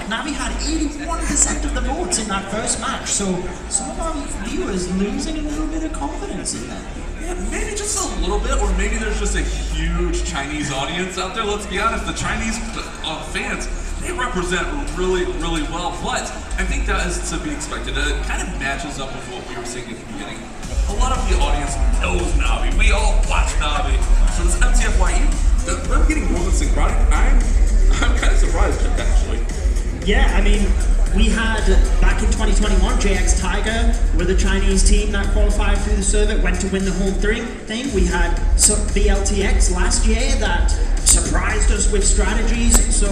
Navi had 81% of the votes in that first match, so some of our viewers losing a little bit of confidence in that. Yeah, maybe just a little bit, or maybe there's just a huge Chinese audience out there. Let's be honest, the Chinese fans, they represent really, really well, but I think that is to be expected. It kind of matches up with what we were saying at the beginning. A lot of the audience knows Navi. We all watch Navi. So this MTFYE, we're getting more than synchronic. I'm kind of surprised, actually. Yeah, I mean, we had, back in 2021, JX Tiger were the Chinese team that qualified through the circuit, went to win the whole thing. We had BLTX last year that surprised us with strategies, so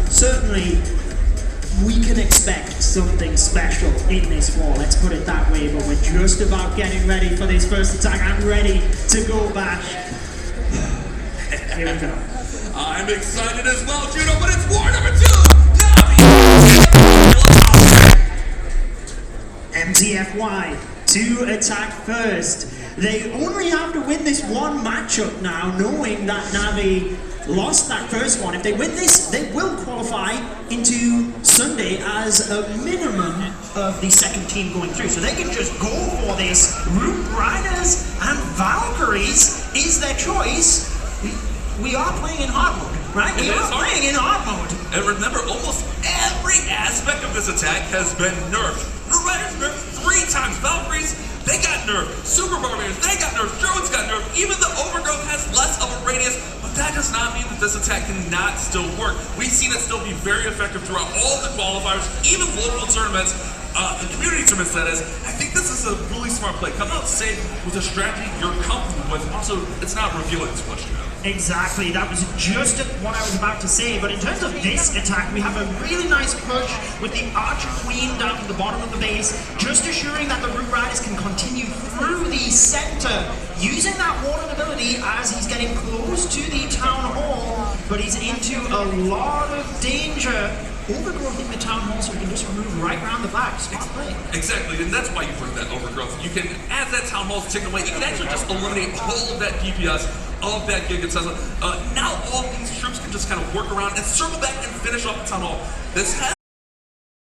certainly we can expect something special in this war, let's put it that way, but we're just about getting ready for this first attack. I'm ready to go back. Here we go. I'm excited as well, Juno, but it's war number 2! MTFY to attack first. They only have to win this one matchup now, knowing that Navi lost that first one. If they win this, they will qualify into Sunday as a minimum of the second team going through. So they can just go for this. Root Riders and Valkyries is their choice. We are playing in hard mode, right? We are playing in hard mode. And remember, almost every aspect of this attack has been nerfed. Root Riders nerfed 3 times. Valkyries, they got nerfed. Super Barbarians, they got nerfed. Druids got nerfed. Even the Overgrowth has less of a radius, but that does not mean that this attack cannot still work. We've seen it still be very effective throughout all the qualifiers, even local tournaments, the community tournaments, that is. I think this is a really smart play. Come out safe with a strategy you're comfortable with. Also, it's not revealing too much, you know. Exactly, that was just what I was about to say, but in terms of this attack, we have a really nice push with the Archer Queen down to the bottom of the base, just assuring that the Root Riders can continue through the center, using that Warden ability as he's getting close to the Town Hall, but he's into a lot of danger. Overgrowth in the Town Hall, so we can just move right around the back. Smart play. Exactly, and that's why you bring that Overgrowth. You can, as that Town Hall's taken away, you can actually just eliminate all of that DPS of that Giga Tesla. Now all these troops can just kind of work around and circle back and finish off the Town Hall. This has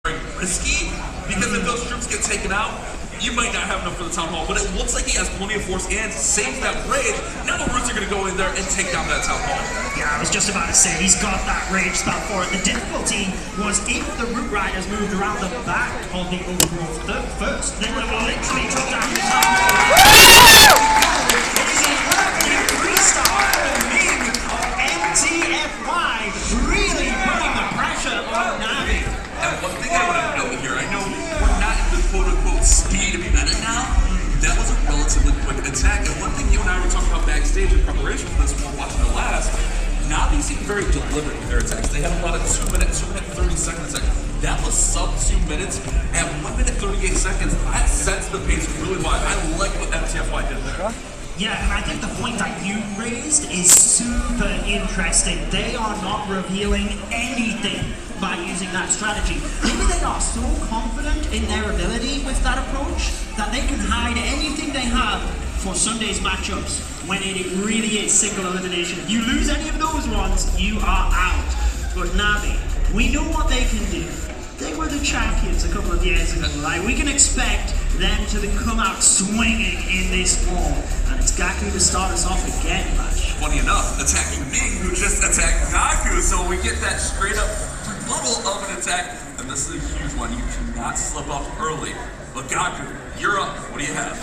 very risky, because if those troops get taken out, you might not have enough for the Town Hall, but it looks like he has plenty of force and saves that rage. Now the Roots are going to go in there and take down that Town Hall. Yeah, I was just about to say, he's got that rage spell for it. The difficulty was if the Root Riders moved around the back of the Overgrowth first, they would have literally took down the Town Hall. MTFY really putting the pressure on Navi. And one thing I want to note here, I know we're not in the quote-unquote speed of meta now. That was a relatively quick attack, and one thing you and I were talking about backstage in preparation for this while watching the last, Navi seemed very deliberate with their attacks. They had about a 2 minute 30 second attack. That was sub 2 minutes at 1 minute 38 seconds. That sets the pace really wide. I like what MTFY did there. Yeah, and I think the point that you raised is super interesting. They are not revealing anything by using that strategy. Maybe they are so confident in their ability with that approach that they can hide anything they have for Sunday's matchups when it really is single elimination. If you lose any of those ones, you are out. But Navi, we know what they can do. They were the champions a couple of years ago, right? We can expect them to come out swinging in this war. And it's Gaku to start us off again, Lash. Funny enough, attacking Ming, who just attacked Gaku, so we get that straight up rebuttal of an attack. And this is a huge one. You cannot slip up early. But Gaku, you're up. What do you have?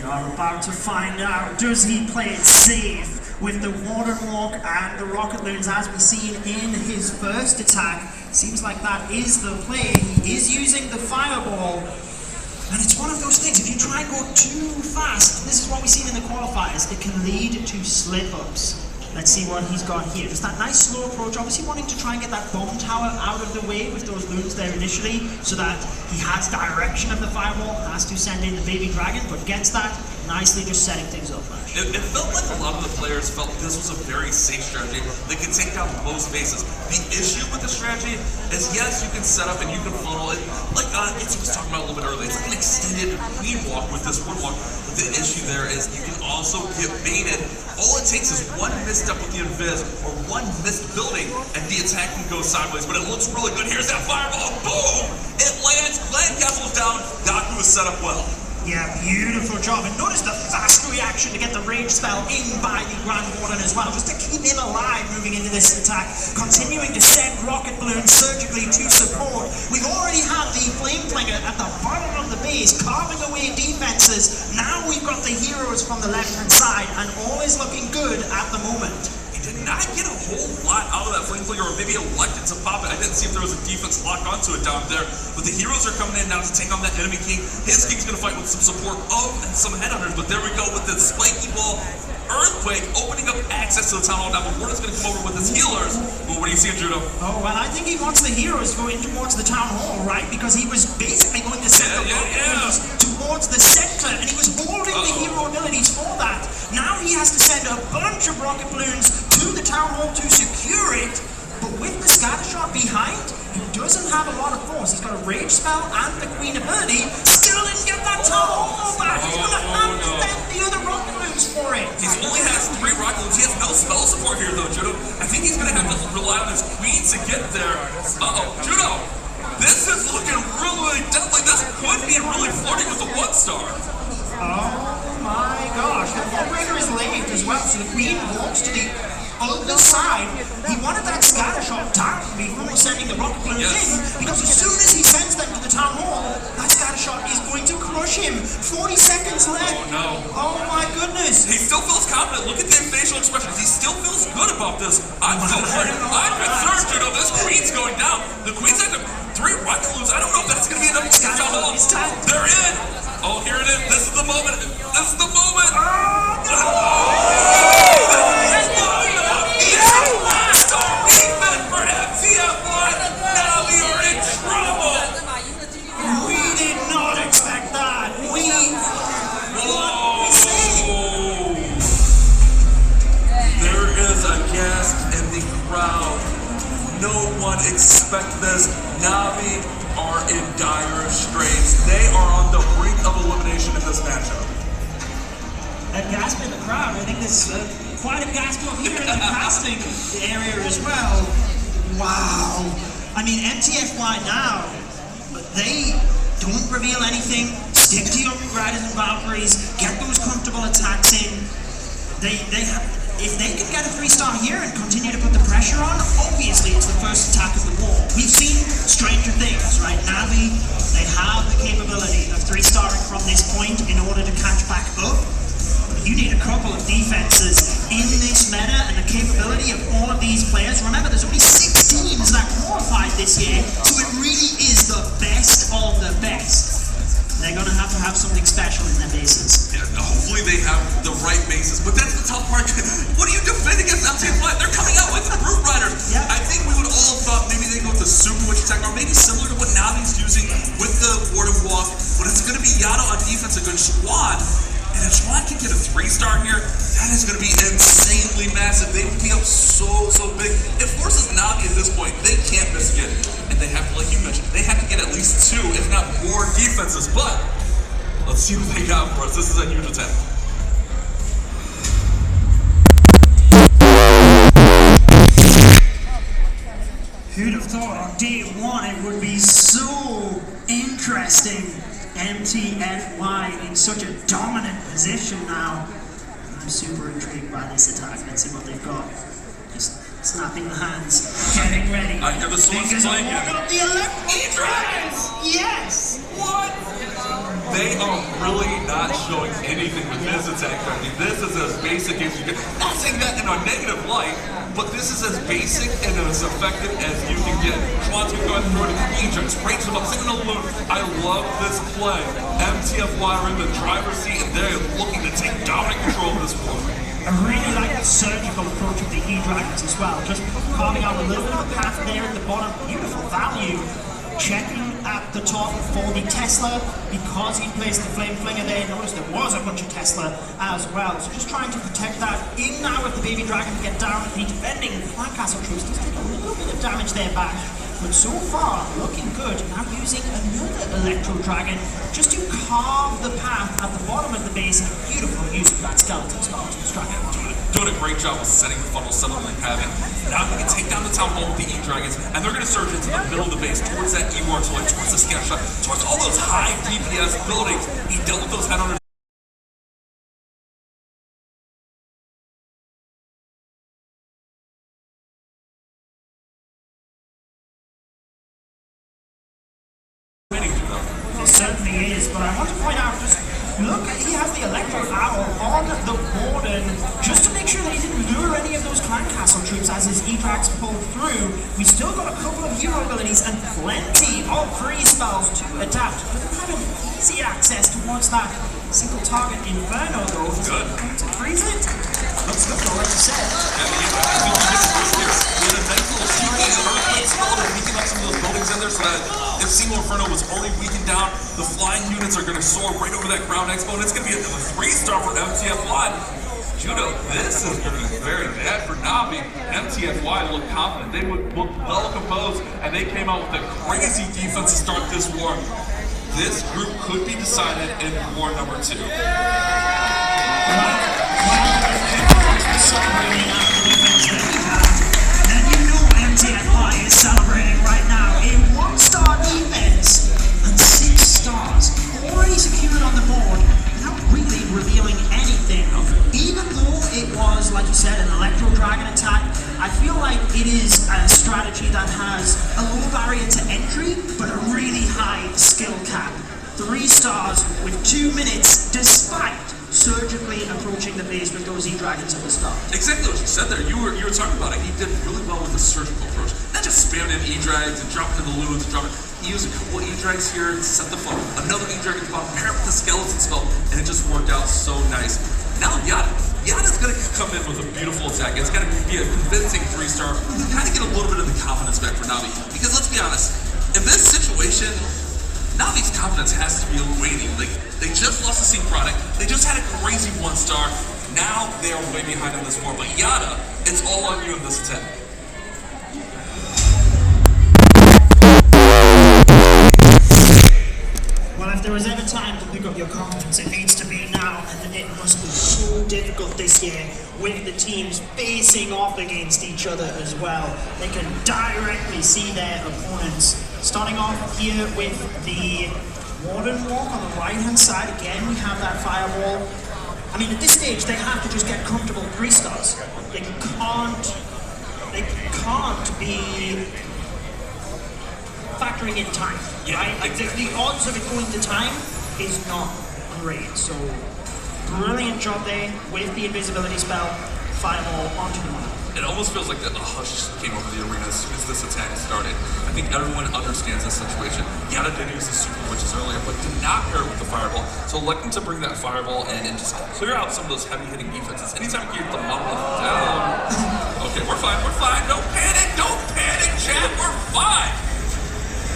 Are about to find out, does he play it safe with the Warden Walk and the Rocket Loons as we've seen in his first attack? Seems like that is the play. He is using the Fireball, and it's one of those things, if you try and go too fast, this is what we've seen in the qualifiers, it can lead to slip-ups. Let's see what he's got here. Just that nice slow approach, obviously wanting to try and get that bomb tower out of the way with those loons there initially, so that he has direction of the Fireball, has to send in the baby dragon, but gets that. Nicely just setting things up, Flash. It felt like a lot of the players felt this was a very safe strategy. They could take down most bases. The issue with the strategy is, yes, you can set up and you can funnel it. Like Itzy was talking about a little bit earlier, it's like an extended queen walk with this wood walk. But the issue there is you can also get baited. All it takes is one misstep with the invis or one missed building and the attack can go sideways. But it looks really good. Here's that fireball. Boom! It lands. Land Castle's down. Gaku is set up well. Yeah, beautiful job. And notice the fast reaction to get the rage spell in by the Grand Warden as well, just to keep him alive moving into this attack. Continuing to send rocket balloons surgically to support. We've already had the Flame Flinger at the bottom of the base, carving away defenses. Now we've got the heroes from the left-hand side, and all is looking good at the moment. Did not get a whole lot out of that Flame Flinger, or maybe elected to pop it. I didn't see if there was a defense locked onto it down there. But the heroes are coming in now to take on that enemy king. His king's going to fight with some support and some headhunters. But there we go with the spiky ball. Earthquake opening up access to the town hall. Now the Warden's going to come over with his healers. Well, what do you see, Judo? Oh, well, I think he wants the heroes going towards the town hall, right? Because he was basically going to send the rockets towards the center, and he was holding the hero abilities for that. Now he has to send a bunch of rocket balloons to the town hall to secure it. But with the scatter shot behind, he doesn't have a lot of force. He's got a rage spell and the queen ability. Still didn't get that town hall back. He's going to have to send the other rocket balloons for it. He only has 3 rocket balloons. He has no spell support here, though, Judo. I think he's going to have to rely on his queen to get there. Judo. This is looking really deadly. This could be really flirting with the 1-star. Oh my gosh. The Lawbreaker is late as well, so the queen walks to the other side. He wanted that scatter shot down before sending the rocket balloons in, because as soon as he sends them to the town hall, that scatter shot is going to crush him. 40 seconds left. Oh no. Oh my goodness. He still feels confident. Look at the facial expressions. He still feels good about this. I'm still worried. I'm concerned, Judo. This queen's going down. The queen's at 3 rocket balloons. I don't know if that's going to be enough to get town hall. They're in. Oh, here it is. This is the moment. This is the moment. Oh, no. Expect this. Navi are in dire straits. They are on the brink of elimination in this matchup. A gasp in the crowd. I think there's quite a gasp up here in the casting area as well. Wow. I mean, MTFY now, but they don't reveal anything. Stick to your Riders and Valkyries. Get those comfortable attacks in. If they can get a 3-star here and continue to put the pressure on, obviously it's the first attack of the war. We've seen stranger things, right? Navi, they have the capability of 3-starring from this point in order to catch back up. But you need a couple of defenses in this meta, and the capability of all of these players. Remember, there's only 6 teams that qualified this year, so it really is the best of the best. They're going to have something special in their bases. Yeah, hopefully they have the right bases, but that's the tough part. What do you defend against MTFY? They're coming out with the Brute Riders. Yeah. I think we would all have thought maybe they go with the Super Witch attack, or maybe similar to what Navi's using with the Warden Walk, but it's going to be Yano on defense, a good squad. And if Schwan can get a 3-star here, that is going to be insanely massive. They would be up so big. It forces Navi at this point. They can't miss again. And they have to, like you mentioned, they have to get at least 2, if not more defenses. But let's see what they got for us. This is a huge attack. Who'd have thought on day 1 it would be so interesting? MTFY in such a dominant position now. I'm super intrigued by this attack. Let's see what they've got. Just snapping the hands, getting ready. I hear the swords playing it. Up the electric dragons! Yes! What? They are really not showing anything with this attack. I mean, this is as basic as you can. Not saying that in a negative light, but this is as basic and as effective as you can get. Schwann's going to go ahead and throw it in Queen Jumps, range them up, sitting on the balloon. I love this play. MTFY are in the driver's seat, and they're looking to take dominant control of this war. I really like the surgical approach of the E-Dragons as well. Just carving out a little bit of a path there at the bottom. Beautiful value. Checking at the top for the Tesla because he placed the Flame Flinger there. Notice there was a bunch of Tesla as well. So just trying to protect that. In now with the Baby Dragon to get down. The defending Flag Castle troops does take a little bit of damage there back. But so far, looking good. Now using another Electro Dragon just to carve the path at the bottom of the base. Beautiful use of that skeleton spell to distract everyone. Doing a great job of setting the funnel, settling Havoc. Now we can take down the Town Hall with the E-Dragons, and they're going to surge into the middle of the base, towards that E-Artillery, towards the Scout Shot, towards all those high DPS buildings. He dealt with those headhunters. It certainly is, but I want to point out, just look, he has the Electro Owl on the Warden, just to make sure that he didn't lure any of those Clan Castle troops as his E-Drags pulled through. We still got a couple of hero abilities and plenty of free spells to adapt. But they have an easy access towards that single target Inferno though. Good. To freeze it. Looks good though, like you said. With a nice little cheeky earthquake spell to weaken up some of those buildings in there so that if Single Inferno was already weakened down, the flying units are going to soar right over that ground expo, and it's going to be another 3-star for MTFY. Judo, this is looking very bad for Navi. MTFY looked confident. They looked well composed, and they came out with a crazy defense to start this war. This group could be decided in war number 2. Celebrating after the defense that we have. And you know MTFY is celebrating right now. A 1-star defense and 6 stars already secured on the board without really revealing anything. Even though it was, like you said, an Electro Dragon attack, I feel like it is a strategy that has a low barrier to entry, but a really high skill cap. 3 stars with 2 minutes, despite surgically approaching the base with those E-Dragons at the start. Exactly what you said there. You were talking about it. He did really well with the surgical approach. Not just spamming in E-Drags and dropping in the loons and dropping. He used a couple of E-Drags here to set the funnel. Another E-Dragon spot, pair with the skeleton spell, and it just worked out so nice. Now Yada's going to come in with a beautiful attack. It's going to be a convincing 3-star. Kind of get a little bit of the confidence back for Navi. Because let's be honest, in this situation, Navi's confidence has to be waning. They just lost the Sync product. They just had a crazy 1-star. Now they are way behind in this war. But Yada, it's all on you in this attack. Well, if there was ever time to pick up your confidence, it needs to be now, and it must be so difficult this year with the teams facing off against each other as well. They can directly see their opponents. Starting off here with the Warden Walk on the right-hand side. Again, we have that firewall. I mean, at this stage, they have to just get comfortable 3 stars. They can't be factoring in time, right? Like the odds of it going to time is not great. So, brilliant job there with the invisibility spell. Fireball onto the map. It almost feels like a hush came over the arena as soon as this attack started. I think everyone understands this situation. Yada did use the Super Witches earlier, but did not pair it with the Fireball. So electing to bring that Fireball in and just clear out some of those heavy-hitting defenses. Anytime you get the monolith down. Okay, we're fine, Don't panic, chat, we're fine.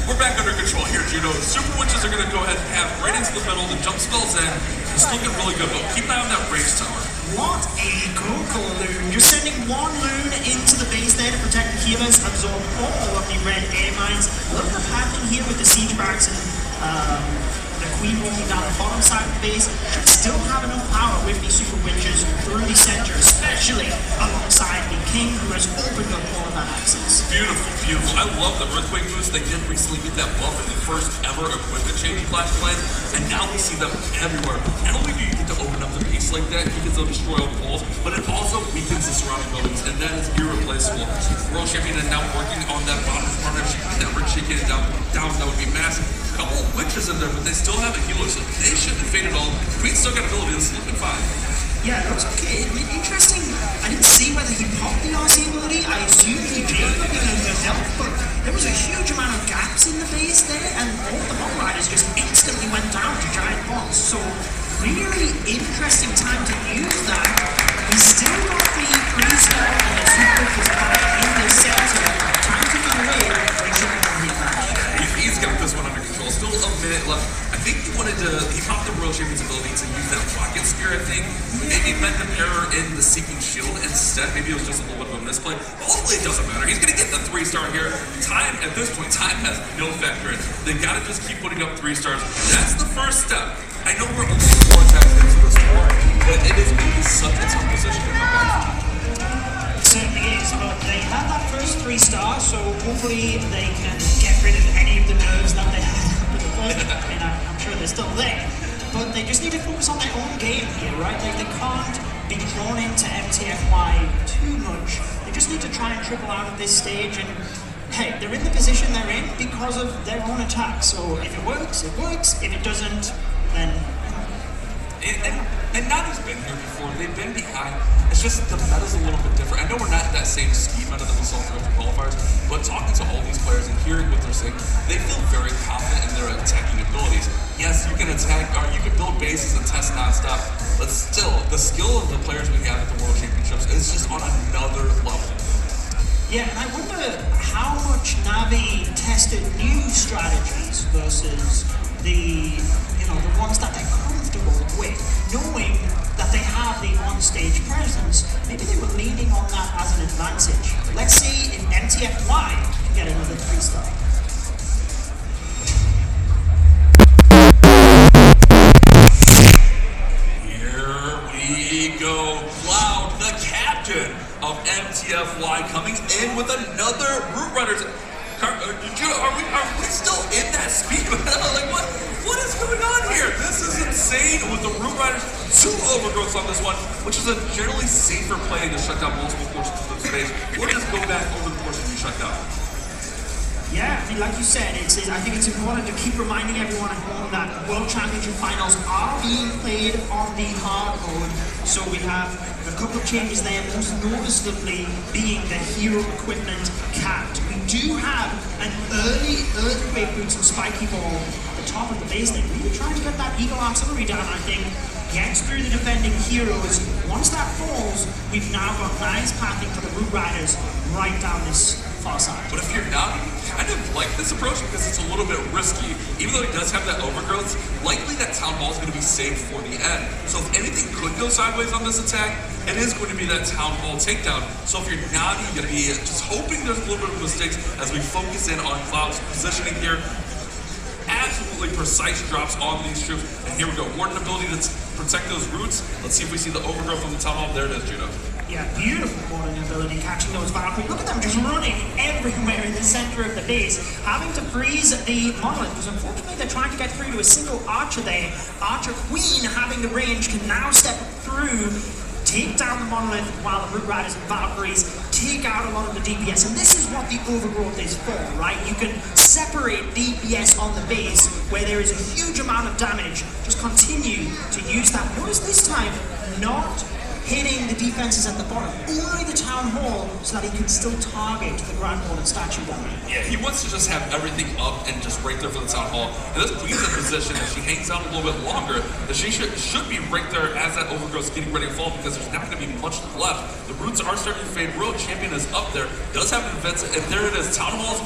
We're back under control here, Judo. Super Witches are going to go ahead and have right into the middle, the jump spells in. It's looking really good, but keep an eye on that Rage Tower. What a Google Loon. Just sending 1 loon into the base there to protect the healers, absorb all of the red air mines. Look at the pattern here with the siege barracks and the Queen walking down the bottom side of the base. Should still have enough power with the Super Witches through the center, especially alongside the King, who has opened up all of that access. Beautiful. I love the Earthquake boost. They did recently get that buff in the first ever equipment changing Flash Plans, and now we see them everywhere. Not only do you get to open up the base like that, you get to destroy all walls, but it also weakens the surrounding buildings, and that is irreplaceable. World Champion is now working on that bottom corner. If she can get that Rich Chicken down, that would be massive. A couple of witches in there, but they still have a healer, so they shouldn't fade at all. Queen still got ability. This is looking fine. Yeah, it looks okay. I mean, interesting. I didn't see whether he popped the RC ability. I assumed he did because of health, but there was a huge amount of gaps in the base there, and all the bomb riders just instantly went down to giant bombs. So, really interesting time to use that. He's still got the 3-star and the Super Witches in the center. Time to get away. He's got this one under in the Seeking Shield instead. Maybe it was just a little bit of a misplay. Ultimately, it doesn't matter. He's going to get the 3-star here. Time, at this point, time has no factor in. They got to just keep putting up 3 stars. That's the first step. I know we're only 4 attacks into this war, but it is going to be such a tough position to come back from. It certainly is, but they have that first 3 stars, so hopefully they can get rid of any of the nerves that they had after the first. I mean, I'm sure they're still there, but they just need to focus on their own game here, right? Like, they can't be drawn into MTFY too much. They just need to try and triple out at this stage, and hey, they're in the position they're in because of their own attack. So if it works, it works. If it doesn't, then and Navi's been here before. They've been behind. It's just the meta's a little bit different. I know we're not that same ski meta that we saw throughout the qualifiers, but talking to all these players and hearing what they're saying, they feel very confident in their attacking abilities. Yes, you can attack, or you can build bases and test nonstop, but still, the skill of the players we have at the World Championships is just on another level. Yeah, and I wonder how much Navi tested new strategies versus the ones that they're comfortable with, knowing that they have the on-stage presence. Maybe they were leaning on that as an advantage. Let's see if MTFY can get another 3-star. Here we go. Cloud, the captain of MTFY, coming in with another Root Riders. Are we still in that speed? Like, what is going on here? This is insane with the Root Riders. 2 overgrowths on this one, which is a generally safer play to shut down multiple portions of the space. We'll just go back over the portion you shut down. Yeah, I mean, like you said, I think it's important to keep reminding everyone at home that World Championship Finals are being played on the hard mode. So we have a couple of changes there, most noticeably being the hero equipment capped. We do have an early Earthquake Boots and Spiky Ball at the top of the base there. Really trying to get that Eagle Artillery down, I think. Gets through the defending heroes. Once that falls, we've now got nice pathing for the Root Riders right down this far side. But if you're not, kind of like this approach because it's a little bit risky. Even though he does have that overgrowth, likely that Town Hall is going to be saved for the end. So if anything could go sideways on this attack, it is going to be that Town Hall takedown. So if you're not, you're going to be just hoping there's a little bit of mistakes as we focus in on Cloud's positioning here. Absolutely precise drops on these troops. And here we go. Warden ability to protect those roots. Let's see if we see the overgrowth from the Town Hall. There it is, Judo. Yeah, beautiful Warden ability, catching those Valkyries. Look at them just running everywhere in the center of the base, having to freeze the monolith, because unfortunately they're trying to get through to a single archer there. Archer Queen, having the range, can now step through, take down the monolith, while the Root Riders and Valkyries take out a lot of the DPS. And this is what the overgrowth is for, right? You can separate DPS on the base where there is a huge amount of damage. Just continue to use that. Notice this time, not hitting the defenses at the bottom, only the Town Hall, so that he can still target the Grand Warden statue down there. Yeah, he wants to just have everything up and just right there for the Town Hall. And this Queen's in position, if she hangs out a little bit longer, that she should be right there as that overgrowth is getting ready to fall, because there's not going to be much left. The roots are starting to fade. World Champion is up there, does have an event, and there it is. Town Hall's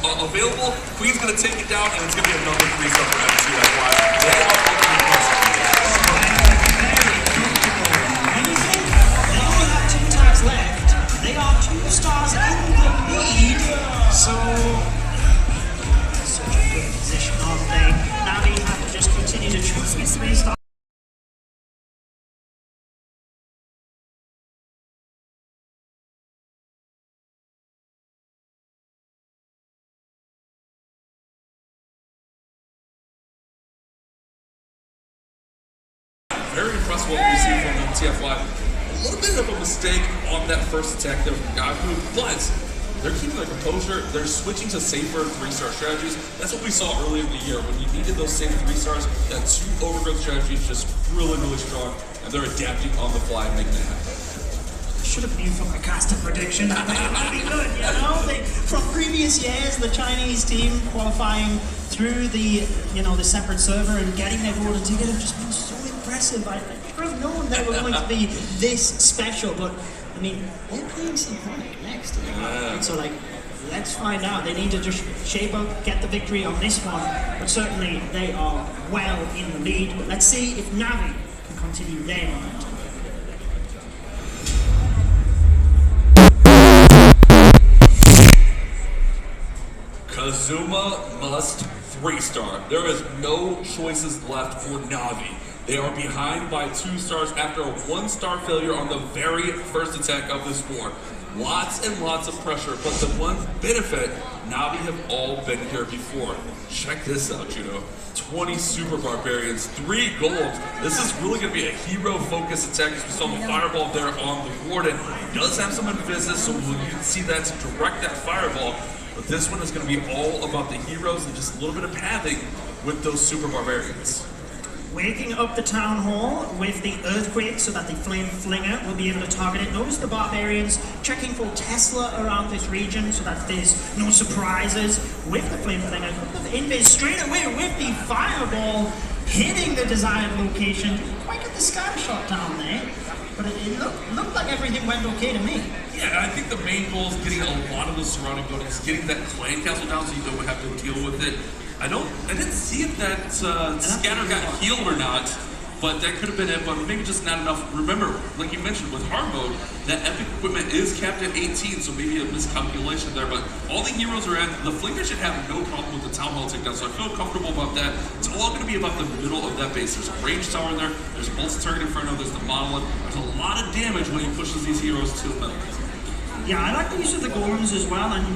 available. Queen's going to take it down, and it's going to be another 3-star for MTFY. They are looking impressive. Left. They are 2 stars in the lead, so such a good position, aren't they? Now they have to just continue to choose these 3 stars. Very impressed what we see from MTFY. A little bit of a mistake on that first attack there from Gaku, but they're keeping their composure. They're switching to safer 3-star strategies. That's what we saw earlier in the year. When you needed those safe 3 stars, that 2 overgrowth strategies just really, really strong, and they're adapting on the fly and making it happen. Should have been from a caster prediction. That would be good, you know? From previous years, the Chinese team qualifying through the, the separate server and getting their golden ticket have just been so impressive. I should have known they were going to be this special, but I mean, they're playing Synchronic next. So let's find out. They need to just shape up, get the victory on this one, but certainly they are well in the lead. But let's see if Navi can continue their momentum. Azuma must 3-star. There is no choices left for Navi. They are behind by 2 stars after a 1-star failure on the very first attack of this war. Lots and lots of pressure, but the one benefit, Navi have all been here before. Check this out, Judo. 20 Super Barbarians, 3 golems. This is really going to be a hero-focused attack, as we saw the fireball there on the Warden. He does have some invis, so you can see that to direct that fireball. But this one is going to be all about the heroes and just a little bit of pathing with those Super Barbarians. Waking up the town hall with the earthquake so that the flame flinger will be able to target it. Notice the barbarians checking for Tesla around this region so that there's no surprises with the flame flinger. Invis straight away with the fireball hitting the desired location. Didn't quite get the sky shot down there, but it looked like everything went okay to me. Yeah, I think the main goal is getting a lot of the surrounding buildings, getting that clan castle down so you don't have to deal with it. I didn't see if that scatter got healed or not, but that could have been it, but maybe just not enough. Remember, like you mentioned, with hard mode, that epic equipment is capped at 18, so maybe a miscalculation there, but all the heroes are in. The Flinger should have no problem with the town hall takedown, so I feel comfortable about that. It's all going to be about the middle of that base. There's a range tower in there, there's Bolt's Target Inferno, there's the Monolith. There's a lot of damage when he pushes these heroes to the middle. Yeah, I like the use of the golems as well, and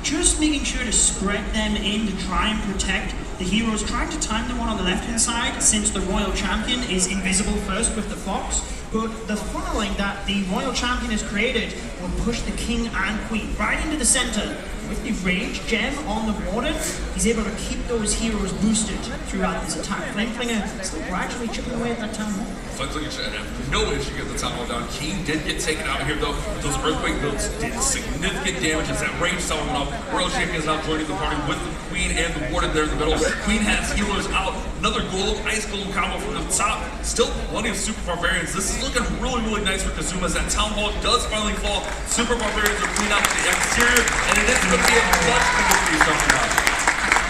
just making sure to spread them in to try and protect the heroes. Trying to time the one on the left-hand side, since the Royal Champion is invisible first with the Fox, but the funneling that the Royal Champion has created will push the King and Queen right into the center. With the Rage Gem on the Warden, he's able to keep those heroes boosted throughout this attack. Flameflinger still gradually chipping away at that town hall. Flameflinger should have no issue getting the town hall down. King did get taken out here though. Those Earthquake builds did significant damage as that Rage tower went off. Royal Champion is now joining the party with the Queen and the Warden there in the middle. Queen has healers out. Another Golem, Ice Golem combo from the top. Still plenty of Super Barbarians. This is looking really, really nice for Kazuma as that town hall does finally fall. Super Barbarians are cleaned out to the exterior, and it is going to be a much bigger piece of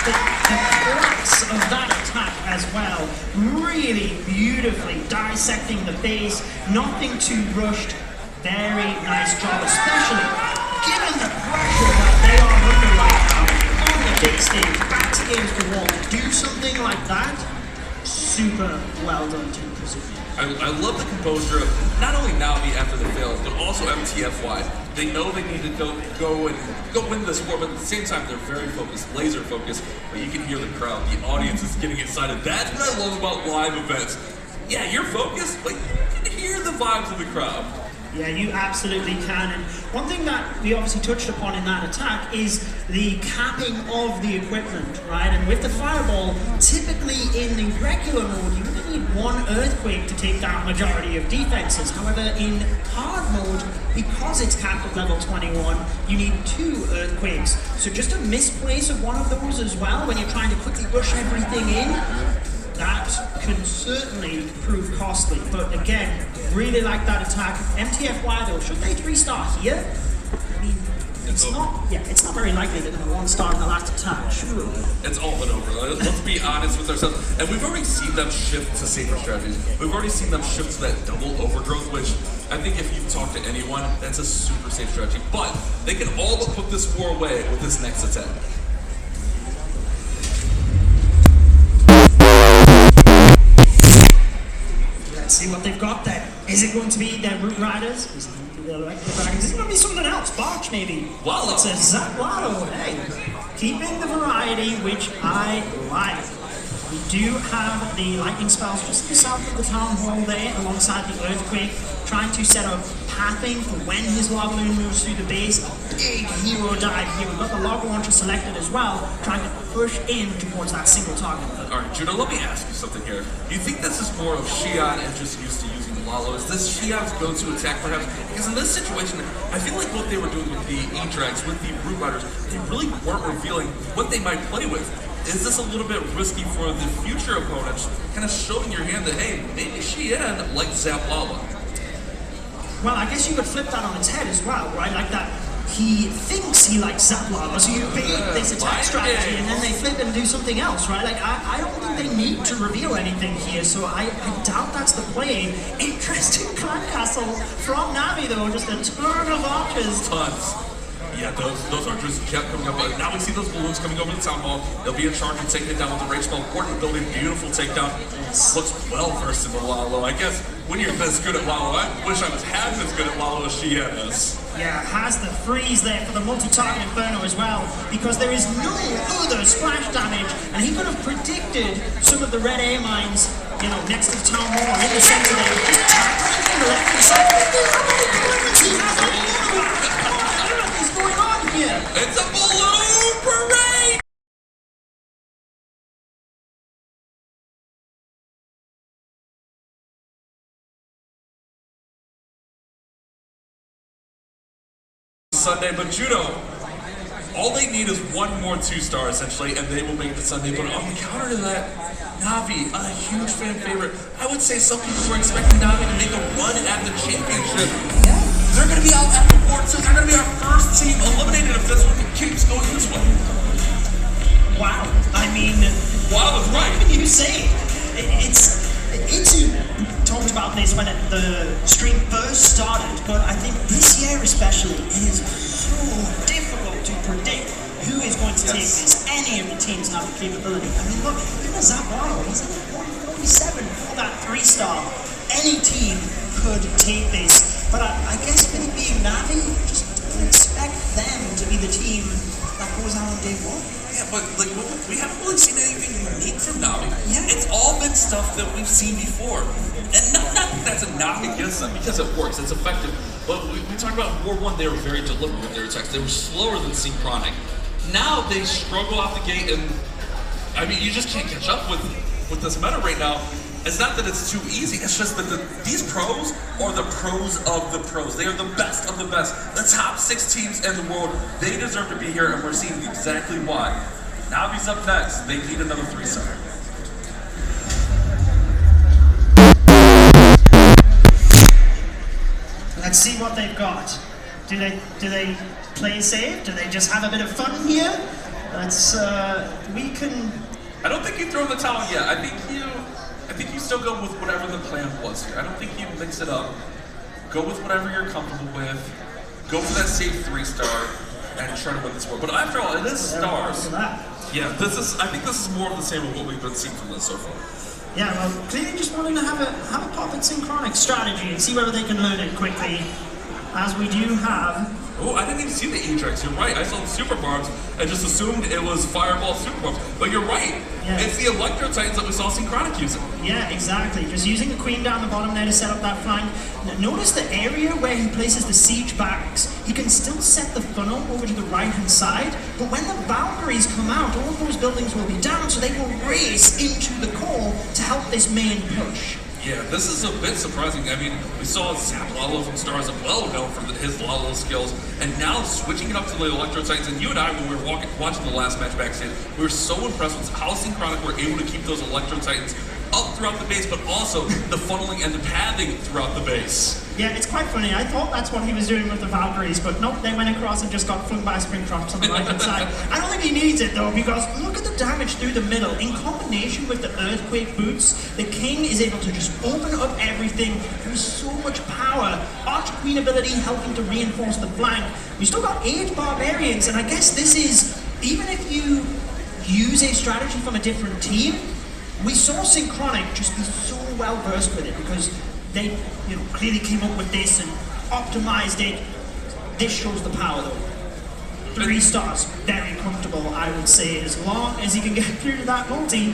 the cracks of that attack as well, really beautifully dissecting the base, nothing too rushed. Very nice job, especially given the pressure that they are under right now on the big stage, backs against the wall. To do something like that, super well done to Kazuma. I love the composure of not only Navi after the fails, but also MTFY. They know they need to go win this war, but at the same time they're very focused, laser focused. But you can hear the crowd, the audience is getting excited. That's what I love about live events. Yeah, you're focused, but you can hear the vibes of the crowd. Yeah, you absolutely can. And one thing that we obviously touched upon in that attack is the capping of the equipment, right? And with the fireball, typically in the regular mode, you only need 1 earthquake to take down majority of defenses. However, in hard mode, because it's capped at level 21, you need 2 earthquakes. So just a misplace of one of those as well when you're trying to quickly rush everything in, that can certainly prove costly. But again, really like that attack. MTFY though, should they 3-star here? I mean, it's not very likely they're going to 1-star in the last attack, sure. It's all been over. Let's be honest with ourselves. And we've already seen them shift to safer strategies. We've already seen them shift to that double overgrowth, which I think if you talk to anyone, that's a super safe strategy. But they can all but put this war away with this next attack. Let's see what they've got there. Is it going to be their Root Riders? Is it going to be their Electric Dragons? Is it going to be something else? Barch, maybe? Wallow. It's a Zap Wallow. Hey, keeping the variety, which I like. We do have the lightning spells just to the south of the town hall there, alongside the earthquake, trying to set up pathing for when his lava balloon moves through the base. Big hero dive here. We've got the lava launcher selected as well, trying to push in towards that single target. Alright, Judah, let me ask you something here. Do you think this is more of Xi'an and just used to using Lalo? Is this Xi'an's go-to attack perhaps? Because in this situation, I feel like what they were doing with the E-Drags, with the Root Riders, they really weren't revealing what they might play with. Is this a little bit risky for the future opponents, kind of showing your hand that, hey, maybe Xi'an likes Zap Lala? Well, I guess you could flip that on its head as well, right? Like that he thinks he likes Zap Lava, so you bait this attack strategy and then they flip and do something else, right? Like, I don't think they need to reveal anything here, so I doubt that's the play. Interesting clan castle from Navi though, just a ton of archers. Tons. Yeah, those archers kept coming up. But now we see those balloons coming over the town hall. They'll be in charge of taking it down with the rage spell. Important building, beautiful takedown. Looks well versed in the Lalo. I guess when you're this good at Lalo, I wish I was half as good at Lalo as she is. Yeah, has the freeze there for the multi-target Inferno as well, because there is no other splash damage, and he could have predicted some of the red air mines, you know, next to the town hall in the center there. Just tackling from the left hand side. He has a balloon. What is going on here? It's a balloon parade! Sunday, but Judo, all they need is one more 2-star essentially, and they will make it to Sunday. But on the counter to that, Navi, a huge fan favorite. I would say some people were expecting Navi to make a run at the championship. They're going to be out at the board, so they're going to be our first team eliminated if this one keeps going this way. Wow, I mean, wow is right. What can you say? It's talked about this when the stream first started, but I think this year especially is so difficult to predict who is going to take this. Any of the teams have the capability. I mean, look, even Zabrano, he's at 147 for that 3-star. Any team could take this, but I guess with it being Navi, just don't expect them to be the team that goes out on day 1. Yeah, but like we haven't really seen anything unique from Navi. Yeah, it's all been stuff that we've seen before, and not that that's a knock against them because it works, it's effective. But we talked about War 1; they were very deliberate with their attacks. They were slower than Synchronic. Now they struggle out the gate, and I mean you just can't catch up with this meta right now. It's not that it's too easy, it's just that these pros are the pros of the pros. They are the best of the best. The top 6 teams in the world, they deserve to be here, and we're seeing exactly why. Navi's up next. They need another 3-star. Let's see what they've got. Do they play safe? Do they just have a bit of fun here? We can... I don't think you throw in the towel yet. I think you still go with whatever the plan was here. I don't think you mix it up. Go with whatever you're comfortable with. Go for that safe 3-star and try to win this war. But after all, it is stars. Yeah, I think this is more of the same of what we've been seeing from this so far. Yeah, well, clearly just wanting to have a pop at Synchronic strategy and see whether they can learn it quickly, as we do have. Oh, I didn't even see the Ajax, you're right. I saw the Super Barbs and just assumed it was Fireball Super Barbs. But you're right. Yeah. It's the Electro Titans that we saw Synchronic using. Yeah, exactly. Just using the Queen down the bottom there to set up that flank. Notice the area where he places the siege barracks. He can still set the funnel over to the right-hand side, but when the Valkyries come out, all of those buildings will be down, so they will race into the core to help this main push. Yeah, this is a bit surprising. I mean, we saw Zap Lalo from Stars as well known for his Lalo skills, and now switching it up to the Electro Titans. And you and I, when we were watching the last match backstage, we were so impressed with how Synchronic were able to keep those Electro Titans up throughout the base, but also the funneling and the pathing throughout the base. Yeah, it's quite funny. I thought that's what he was doing with the Valkyries, but nope, they went across and just got flung by Springtrops on the right-hand side. I don't think he needs it, though, because look at the damage through the middle. In combination with the Earthquake boots, the King is able to just open up everything. There's so much power. Arch-Queen ability helping to reinforce the flank. We still got 8 Barbarians, and I guess this is, even if you use a strategy from a different team, we saw Synchronic just be so well versed with it because they, clearly came up with this and optimized it. This shows the power, though. 3 stars, very comfortable, I would say, as long as he can get through to that multi.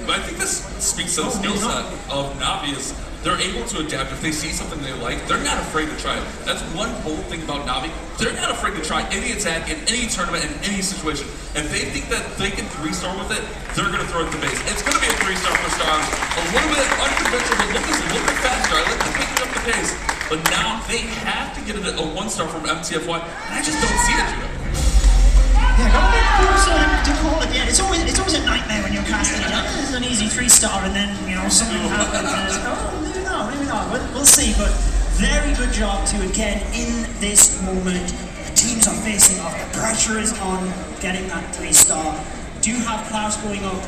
But I think this speaks to the skill set of Navi is they're able to adapt. If they see something they like, they're not afraid to try it. That's one bold thing about Navi. They're not afraid to try any attack in any tournament, in any situation. If they think that they can 3-star with it, they're going to throw it to base. It's going to be a 3-star for Stars. A little bit unconventional, but look, it's a little bit faster. I like them picking up the pace. But now they have to get it a 1-star from MTFY, and I just don't see it, Judah. Yeah, got a bit closer to call it. Yeah, it's always a nightmare when you're casting it. This is an easy 3-star, and then something happens. And maybe not. We'll see. But very good job to again in this moment. The teams are facing off. The pressure is on getting that 3-star. Do have Klaus going up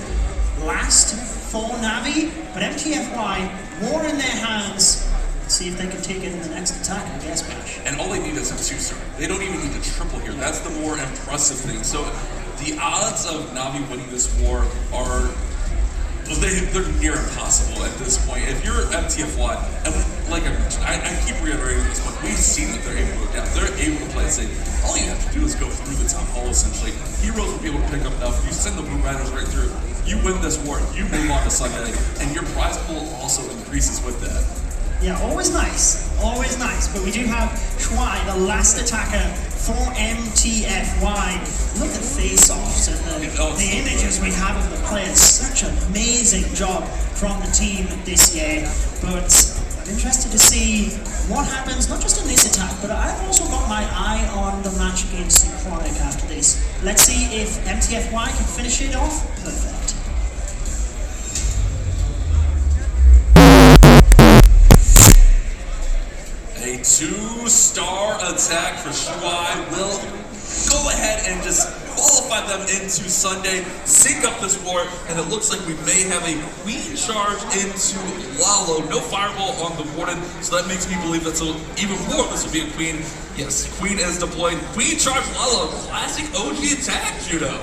last for Navi, but MTFY more in their hands. See if they can take it in the next attack, I guess, match. And all they need is is a 2-star. They don't even need to triple here. That's the more impressive thing. So the odds of Navi winning this war are they're near impossible at this point. If you're MTFY, and like I mentioned, I keep reiterating this point, we've seen that they're able to go down. They're able to play it safe. All you have to do is go through the town hall, essentially. Heroes will be able to pick up enough. You send the Blue Riders right through. You win this war, you move on to Sunday, and your prize pool also increases with that. Yeah, always nice. Always nice. But we do have Shuai, the last attacker for MTFY. Look at face-offs and the images we have of the players. Such an amazing job from the team this year. But I'm interested to see what happens, not just in this attack, but I've also got my eye on the match against Synchronic after this. Let's see if MTFY can finish it off. Perfect. A 2-star attack for Shuai will go ahead and just qualify them into Sunday, sync up this war, and it looks like we may have a Queen charge into Lalo. No Fireball on the Warden, so that makes me believe that even more this will be a Queen. Yes, Queen is deployed. Queen charge Lalo, classic OG attack, Judo.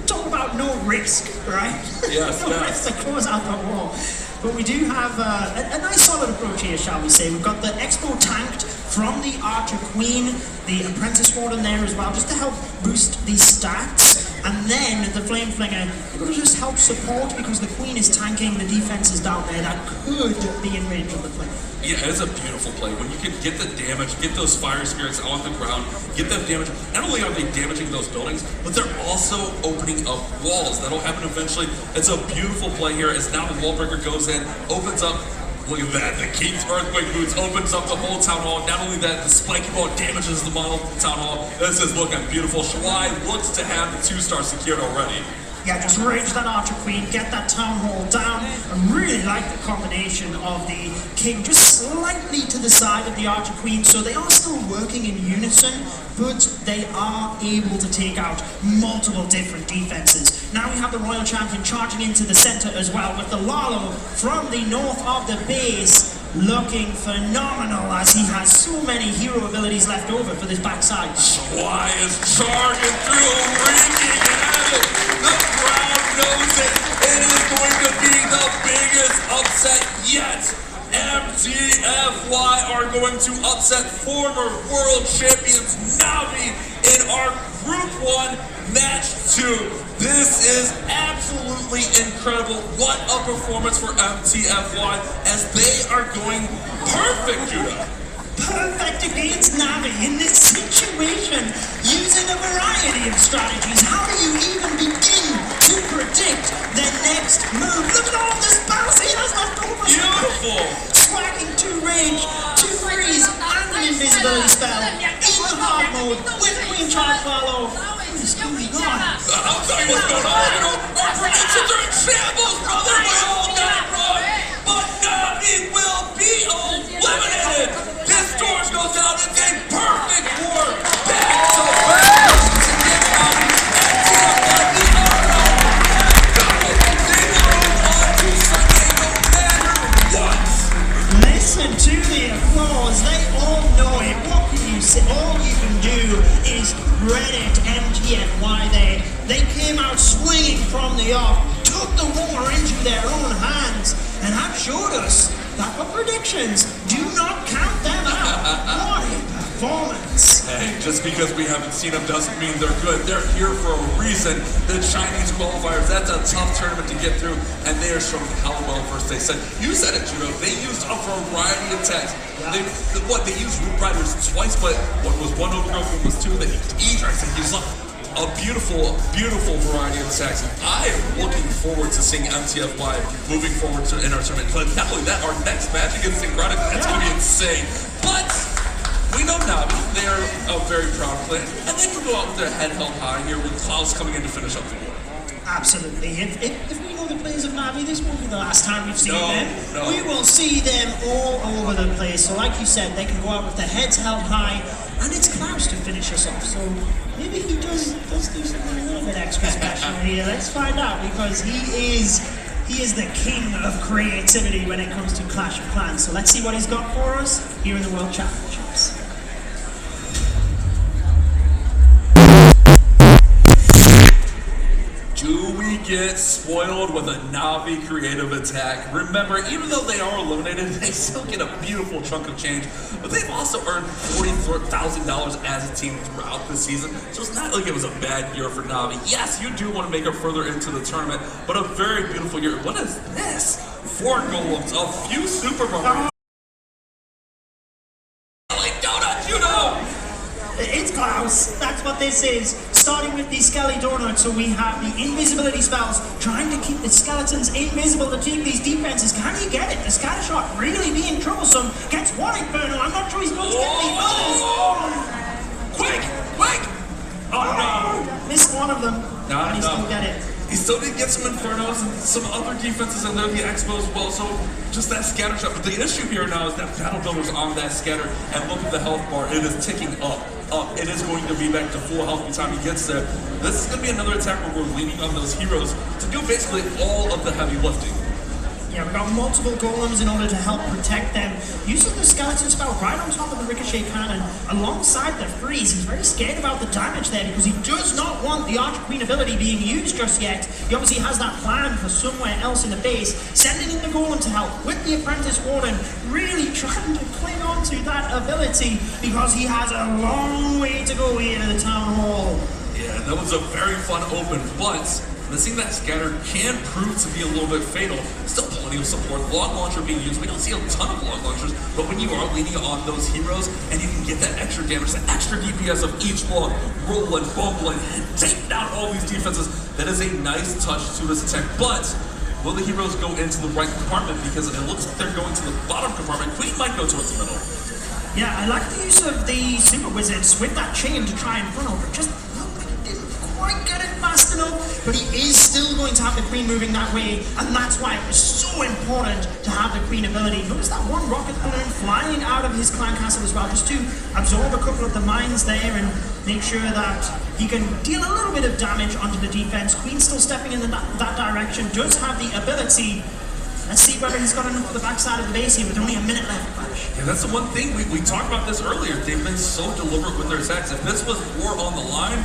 Talk about no risk, right? Yes, no risk to close out the wall. But we do have a nice solid approach here, shall we say. We've got the Expo tanked from the Archer Queen, the Apprentice Warden there as well, just to help boost these stats. And then the Flame Flinger, it will just help support because the Queen is tanking the defenses down there that could be in range of the Flame. Yeah, it's a beautiful play. When you can get the damage, get those Fire Spirits on the ground, get them damage. Not only are they damaging those buildings, but they're also opening up walls. That'll happen eventually. It's a beautiful play here as now the Wallbreaker goes in, opens up. Look at that, the King's Earthquake Boots opens up the whole Town Hall. Not only that, the Spiky Ball damages the model Town Hall. This is looking beautiful. Shuai looks to have the 2-star secured already. Yeah, just range that Archer Queen, get that Town Hall down. I really like the combination of the King just slightly to the side of the Archer Queen, so they are still working in unison, but they are able to take out multiple different defenses. Now we have the Royal Champion charging into the center as well, with the Lalo from the north of the base looking phenomenal as he has so many hero abilities left over for this backside. Shuai is charging through, wreaking havoc. The crowd knows it. It is going to be the biggest upset yet. MTFY are going to upset former world champions Navi in our Group 1 Match 2. This is absolutely incredible. What a performance for MTFY as they are going perfect, Judah. Perfect against Navi in this situation, using a variety of strategies. How do you even begin to predict the next move? Look at all this bounce he has left over. Beautiful. Swagging 2 range, 2 freeze, and an invisibility spell in the hard mode with Queen Charge follow. What is going on? I'll tell you what's going on. You know, our predictions are in shambles, brother. We all got it wrong. But Navi will be eliminated. This torch goes down. It's a perfect war. Back to back to get out. MTFY, the they move on to Sunday no matter what. Listen to the applause. They all know it. What can you say? All you can do is credit MTFY there. They came out swinging from the off, took the war into their own hands, and have showed us that the predictions do not count them out. What a performance. Hey, just because we haven't seen them doesn't mean they're good. They're here for a reason. The Chinese qualifiers, that's a tough tournament to get through, and they are showing how well versed they said. You said it, Judo. They used a variety of attacks. They used Root Riders twice, but one was 1 overgrowth, one was 2, then E-Drax, and he's a beautiful, beautiful variety of attacks. I am looking forward to seeing MTFY moving forward in our tournament. But not only that, our next match against Synchronic, that's going to be insane. But we know Navi, they are a very proud clan, and they can go out with their head held high here with Klaus coming in to finish up the war. Absolutely. If we know the players of Navi, this won't be the last time we've seen them. No. We will see them all over the place. So like you said, they can go out with their heads held high, and it's Klaus to finish us off. So maybe he does do something a little bit extra special here. Let's find out, because he is the king of creativity when it comes to Clash of Clans. So let's see what he's got for us here in the World Championships. get spoiled with a Na'Vi creative attack. Remember, even though they are eliminated, they still get a beautiful chunk of change. But they've also earned $40,000 as a team throughout the season. So it's not like it was a bad year for Na'Vi. Yes, you do want to make it further into the tournament, but a very beautiful year. What is this? 4 golems, a few super barbarians. It's Klaus, that's what this is. Starting with the Skelly Donut, so we have the invisibility spells, trying to keep the skeletons invisible to keep these defenses. Can you get it? The scatter shot really being troublesome. Gets one Inferno, I'm not sure he's going to get the others. Quick! Oh no! Missed one of them, and he still get it. He still did get some Infernos and some other defenses in there, the Expo as well, so just that scatter shot. But the issue here now is that Battle Builder's on that scatter, and look at the health bar, it is ticking up. It is going to be back to full health by the time he gets there. This is going to be another attack where we're leaning on those heroes to do basically all of the heavy lifting. Yeah, we've got multiple golems in order to help protect them. Using the skeleton spell right on top of the ricochet cannon alongside the freeze. He's very scared about the damage there because he does not want the Archer Queen ability being used just yet. He obviously has that plan for somewhere else in the base. Sending in the golem to help with the Apprentice Warden, really trying to cling on to that ability because he has a long way to go here to the Town Hall. Yeah, that was a very fun open, but missing that scatter can prove to be a little bit fatal. Still plenty of support. Log launcher being used. We don't see a ton of log launchers, but when you are leaning on those heroes and you can get that extra damage, that extra DPS of each log, rolling, bumbling, take down all these defenses, that is a nice touch to this attack. But will the heroes go into the right compartment? Because it looks like they're going to the bottom compartment. Queen might go towards the middle. Yeah, I like the use of the Super Wizards with that chain to try and funnel, but just quite get it fast enough, but he is still going to have the Queen moving that way, and that's why it was so important to have the Queen ability. Notice that one rocket balloon flying out of his clan castle as well, just to absorb a couple of the mines there and make sure that he can deal a little bit of damage onto the defense. Queen still stepping in that direction, does have the ability. Let's see whether he's got enough for the backside of the base here with only a minute left. Yeah, that's the one thing, we talked about this earlier. They've been so deliberate with their attacks. If this was war on the line,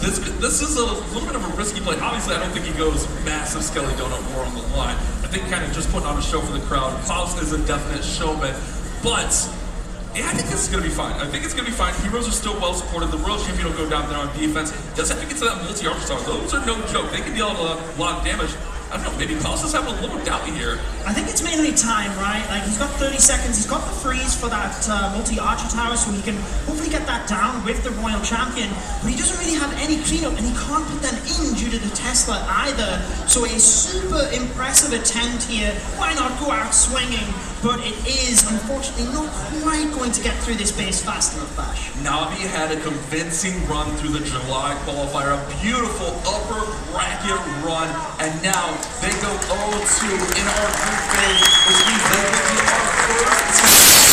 This is a little bit of a risky play. Obviously, I don't think he goes massive Skelly Donut war on the line. I think kind of just putting on a show for the crowd. Klaus is a definite showman. But, yeah, I think this is going to be fine. I think it's going to be fine. Heroes are still well supported. The World Champion will go down there on defense. Does have to get to that multi-archer tower. Those are no joke. They can deal a lot of damage. I don't know, maybe Klaus is having a little doubt here. I think it's mainly time, right? Like, he's got 30 seconds, he's got the freeze for that multi-archer tower, so he can hopefully get that down with the Royal Champion, but he doesn't really have any cleanup, and he can't put them in due to the Tesla either. So a super impressive attempt here. Why not go out swinging? But it is, unfortunately, not quite going to get through this base fast enough, Bash. Na'Vi had a convincing run through the July qualifier, a beautiful upper bracket run, and now they go 0-2 in our group phase, which means they will be our first team.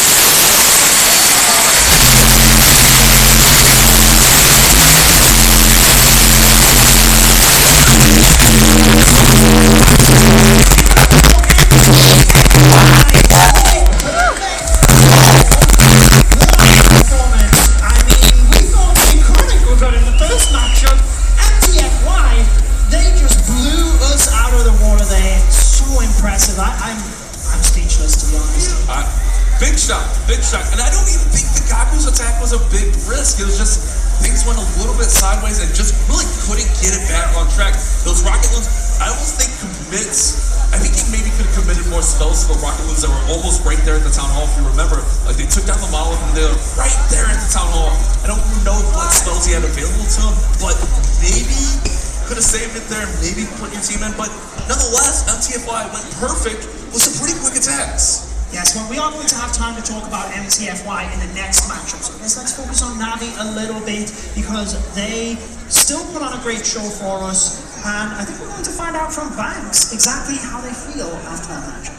Big shot, and I don't even think the Gaku's attack was a big risk. It was just, things went a little bit sideways and just really couldn't get it back on track. Those rocket loons, I almost think I think he maybe could have committed more spells to the rocket loons that were almost right there at the Town Hall, if you remember. Like, they took down the monolith and they were right there at the Town Hall. I don't know what spells he had available to him, but maybe could have saved it there, maybe put your team in, but nonetheless, MTFY went perfect with some pretty quick attacks. Yes, well, we are going to have time to talk about MTFY in the next matchup, so let's focus on Na'Vi a little bit, because they still put on a great show for us, and I think we're going to find out from Banks exactly how they feel after that matchup.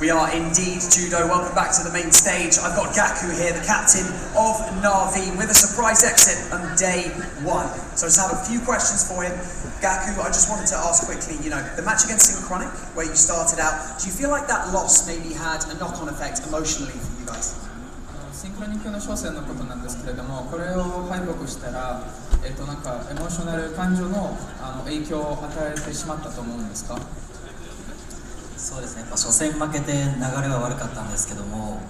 We are indeed, Judo. Welcome back to the main stage. I've got Gaku here, the captain of Na'Vi, with a surprise exit on day 1. So I just have a few questions for him. Gaku, I just wanted to ask quickly, the match against Synchronic, where you started out, do you feel like that loss maybe had a knock-on effect emotionally for you guys? シンクロニックの初戦のことなんですけれども、これを敗北したら、なんかエモーショナル感情の影響を与えてしまったと思うんですか？そうですね、やっぱ初戦負けて流れは悪かったんですけども、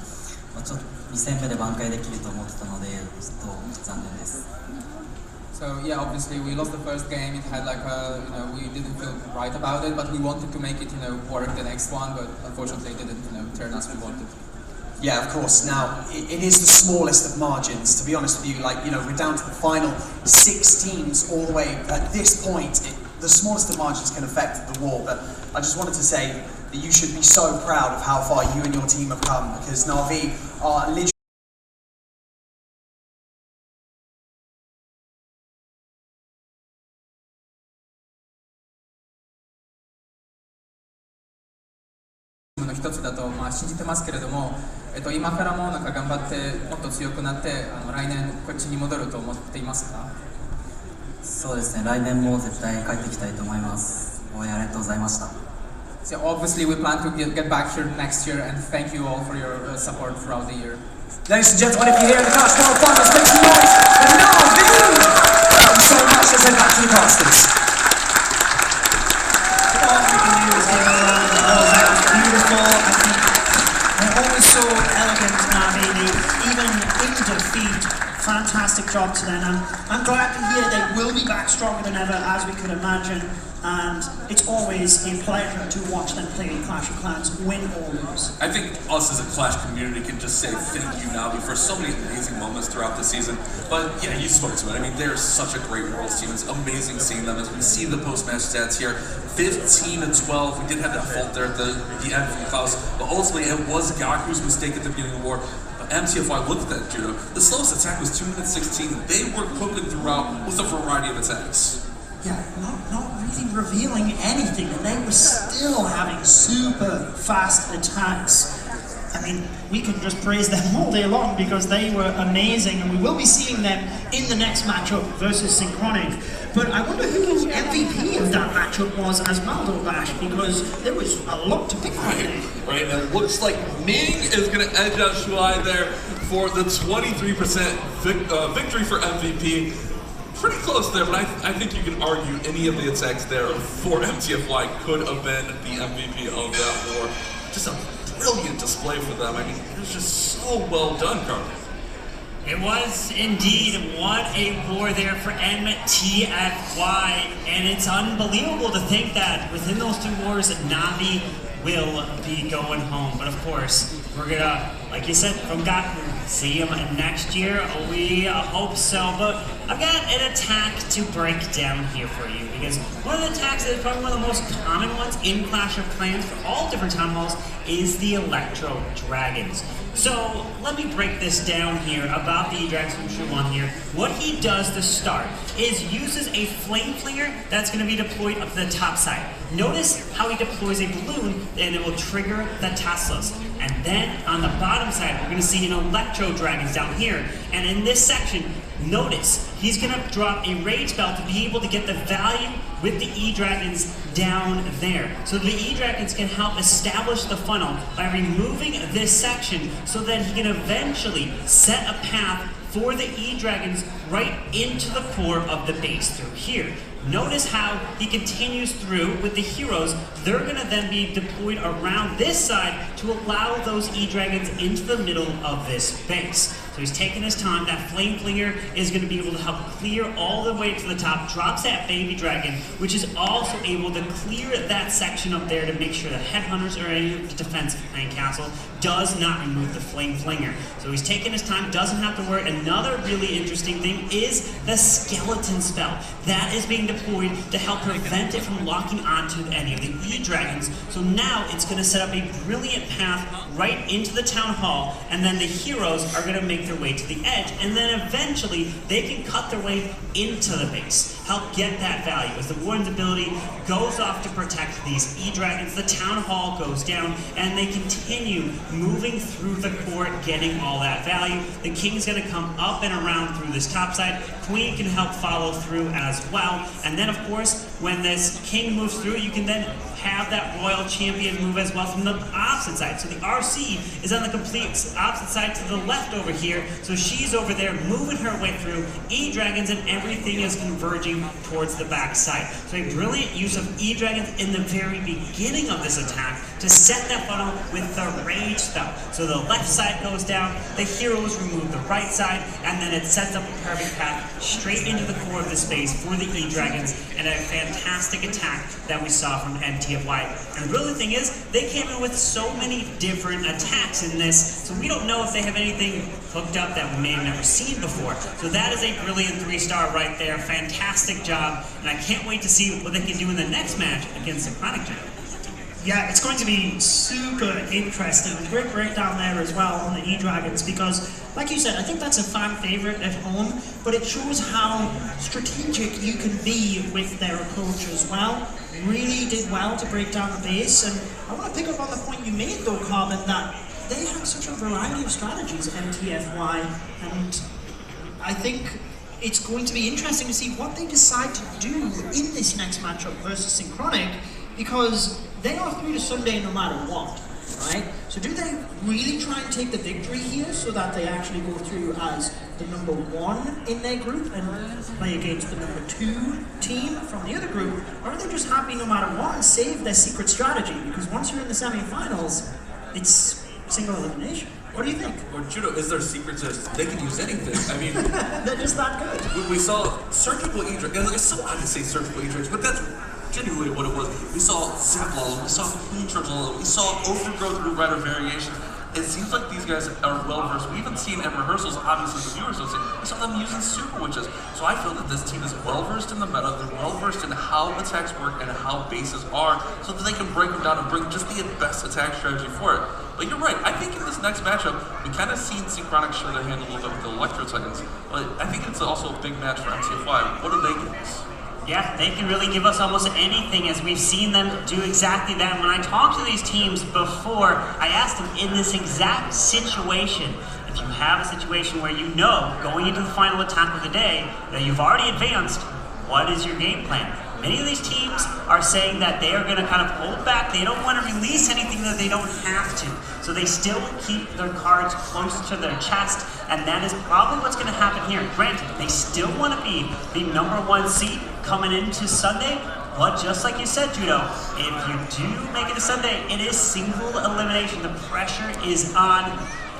ちょっと2戦目で挽回できると思ってたので、ちょっと残念です。So yeah, obviously we lost the first game. It had like we didn't feel right about it, but we wanted to make it work the next one, but unfortunately it didn't turn as we wanted. Yeah, of course. Now, it is the smallest of margins, to be honest with you. We're down to the final 6 teams all the way. At this point, the smallest of margins can affect the war, but I just wanted to say that you should be so proud of how far you and your team have come, because Na'Vi are literallyの一つだと信じてますけれども、今からもなんか頑張ってもっと強くなって来年こっちに戻ると思っていますか？そうですね、来年も絶対帰ってきたいと思います。応援ありがとうございました。So obviously we plan to get back here next year, and thank you all for your support throughout the year. Ladies and gentlemen, if you're here in the Clash World Finals, make some noise for Na'Vi! Thank you so much. Let's head back to the casters. All we can do is give a round of applause. That was beautiful. I think they're always so elegant, Na'Vi. Even in defeat, fantastic job to them. I'm glad to hear they will be back stronger than ever, as we could imagine. And it's always a pleasure to watch them play Clash of Clans, win or lose. I think us as a Clash community can just say thank you, Na'Vi, for so many amazing moments throughout the season. But yeah, you spoke to it. I mean, they're such a great Worlds team. It's amazing seeing them. As we see the post-match stats here, 15-12. We did have that fault there at the end from Klaus, but ultimately it was Gaku's mistake at the beginning of the war. But MTFY looked at that judo. The slowest attack was 2 minutes 16. They were cooking throughout with a variety of attacks. Yeah, not really revealing anything, and they were still having super fast attacks. I mean, we can just praise them all day long because they were amazing, and we will be seeing them in the next matchup versus Synchronic. But I wonder who the MVP of that matchup was as well, though, Bash, because there was a lot to pick from. Right, and it looks like Ming is going to edge out Shuai there for the 23% victory for MVP. Pretty close there, but I think you can argue any of the attacks there for MTFY could have been the MVP of that war. Just a brilliant display for them. I mean, it was just so well done, Carter. It was indeed. What a war there for MTFY, and it's unbelievable to think that within those 2 wars, Na'Vi will be going home. But of course, we're gonna, like you said, from Gaku, see him next year. We hope so. But I've got an attack to break down here for you, because one of the attacks that is probably one of the most common ones in Clash of Clans for all different town halls is the Electro Dragons. So let me break this down here about the Dragons from Shuwan here. What he does to start is uses a flame flinger that's going to be deployed up to the top side. Notice how he deploys a balloon and it will trigger the Teslas. And then on the bottom side, we're going to see an Electro Dragons down here. And in this section, notice he's going to drop a Rage Spell to be able to get the value with the E-Dragons down there. So the E-Dragons can help establish the funnel by removing this section so that he can eventually set a path for the E-Dragons right into the core of the base through here. Notice how he continues through with the heroes. They're going to then be deployed around this side to allow those E-Dragons into the middle of this base. So he's taking his time. That Flame Flinger is going to be able to help clear all the way to the top, drops that Baby Dragon, which is also able to clear that section up there to make sure the Headhunters or any of the defense Clan Castle does not remove the Flame Flinger. So he's taking his time, doesn't have to worry. Another really interesting thing is the Skeleton spell. That is being deployed to help prevent it from locking onto any of the E-Dragons. So now it's going to set up a brilliant path right into the Town Hall, and then the heroes are going to make their way to the edge, and then eventually they can cut their way into the base, help get that value. As the Warden's ability goes off to protect these E-Dragons, the Town Hall goes down, and they continue moving through the court, getting all that value. The King's going to come up and around through this top side. Queen can help follow through as well, and then of course, when this king moves through, you can then have that royal champion move as well from the opposite side. So the RC is on the complete opposite side to the left over here. So she's over there moving her way through E-Dragons, and everything is converging towards the back side. So a brilliant use of E-Dragons in the very beginning of this attack to set that funnel with the rage spell. So the left side goes down, the heroes remove the right side, and then it sets up a perfect path straight into the core of the space for the E-Dragons, and a fantastic attack that we saw from MTFY. And the brilliant thing is, they came in with so many different attacks in this, so we don't know if they have anything hooked up that we may have never seen before. So that is a brilliant 3-star right there, fantastic job, and I can't wait to see what they can do in the next match against the Chronic Gym. Yeah, it's going to be super interesting. Great breakdown there as well on the E-Dragons, because, like you said, I think that's a fan favorite at home, but it shows how strategic you can be with their approach as well. Really did well to break down the base, and I want to pick up on the point you made though, Carbon, that they have such a variety of strategies, MTFY, and I think it's going to be interesting to see what they decide to do in this next matchup versus Synchronic, because they are through to Sunday no matter what, right? So do they really try and take the victory here so that they actually go through as the number 1 in their group and play against the number 2 team from the other group? Or are they just happy no matter what and save their secret strategy? Because once you're in the semi-finals, it's single elimination. What do you think? Or Judo, is their secret to they can use anything? I mean, they're just that good. We saw surgical E-Dragons. It's so odd to say surgical E-Dragons, but that's genuinely what it was. We saw Zap Lalo, we saw Queen Charge Lalo, we saw Overgrowth Root Rider variation. It seems like these guys are well versed. We haven't seen in rehearsals, obviously the viewers don't see. We saw them using Super Witches. So I feel that this team is well versed in the meta, they're well versed in how attacks work and how bases are, so that they can break them down and bring just the best attack strategy for it. But you're right, I think in this next matchup, we kind of seen Synchronic show their hand a little bit with the Electro Titans, but I think it's also a big match for MTFY. What do they give us? Yeah, they can really give us almost anything, as we've seen them do exactly that. When I talked to these teams before, I asked them in this exact situation, if you have a situation where you know, going into the final attack of the day, that you've already advanced, what is your game plan? Many of these teams are saying that they are going to kind of hold back. They don't want to release anything that they don't have to. So they still keep their cards close to their chest, and that is probably what's going to happen here. Granted, they still want to be the number 1 seed coming into Sunday, but just like you said, Judo, if you do make it to Sunday, it is single elimination. The pressure is on,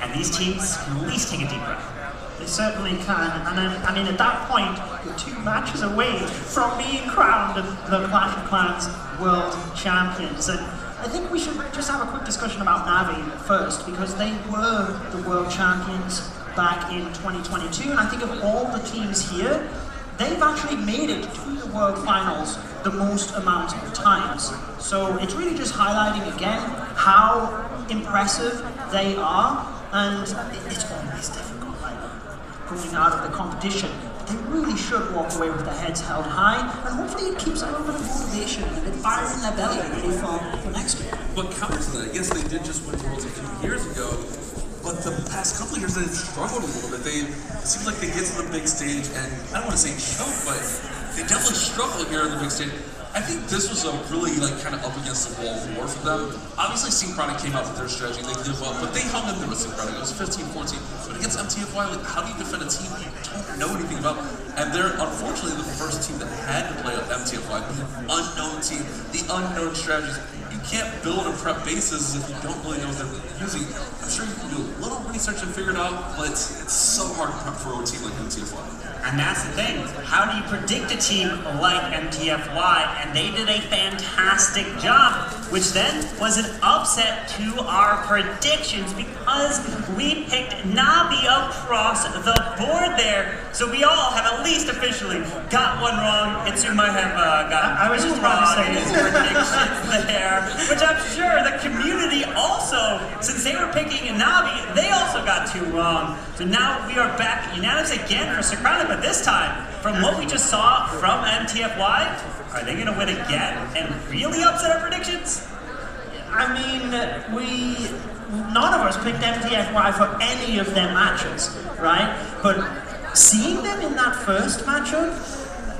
and these teams can at least take a deep breath. They certainly can, and then, I mean, at that point, you're 2 matches away from being crowned the Clash of Clans World Champions. And I think we should just have a quick discussion about Na'Vi first, because they were the World Champions back in 2022, and I think of all the teams here, they've actually made it to the World Finals the most amount of times. So it's really just highlighting again how impressive they are, and it's always difficult going out of the competition. But they really should walk away with their heads held high, and hopefully it keeps a little bit of motivation and a bit of fire in their belly ready for next year. But counter to that, yes, they did just win Worlds a few years ago, but the past couple of years they've struggled a little bit. It seems like they get to the big stage, and I don't want to say choke, but they definitely struggle here on the big stage. I think this was a really kind of up against the wall war for them. Obviously, Synchronic came out with their strategy, they did well, but they hung in there with Synchronic. It was 15-14, but against MTFY, how do you defend a team you don't know anything about? And they're unfortunately the first team that had to play MTFY, the unknown team, the unknown strategies. You can't build and prep bases if you don't really know what they're using. I'm sure you can do a little research and figure it out, but it's so hard to prep for a team like MTFY. And that's the thing. How do you predict a team like MTFY? And they did a fantastic job, which then was an upset to our predictions because we picked Na'Vi across the board there. So we all have at least officially got one wrong. Itsu might have gotten I was just about to say his predictions there, which I'm sure the community also, since they were picking Na'Vi, they also got 2 wrong. So now we are back unanimous again for Synchronic, but this time, from what we just saw from MTFY, are they going to win again and really upset our predictions? I mean, none of us picked MTFY for any of their matches, right? But seeing them in that first matchup,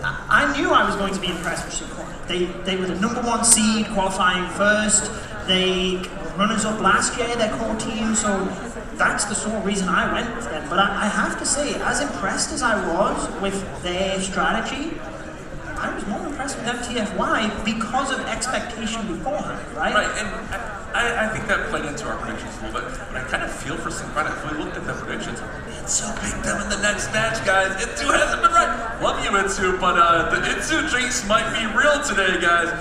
I knew I was going to be impressed with Synchronic. They were the #1 seed, qualifying first. They were runners-up last year, their core team, so that's the sole reason I went with them. But I have to say, as impressed as I was with their strategy, I was more impressed with MTFY because of expectation beforehand, right? Right, and I think that played into our predictions a little bit, but I kind of feel for Synchronic. If we looked at their predictions, Itsu beat them in the next match, guys. Itsu hasn't been right. Love you, Itsu, but the Itsu jinx might be real today, guys.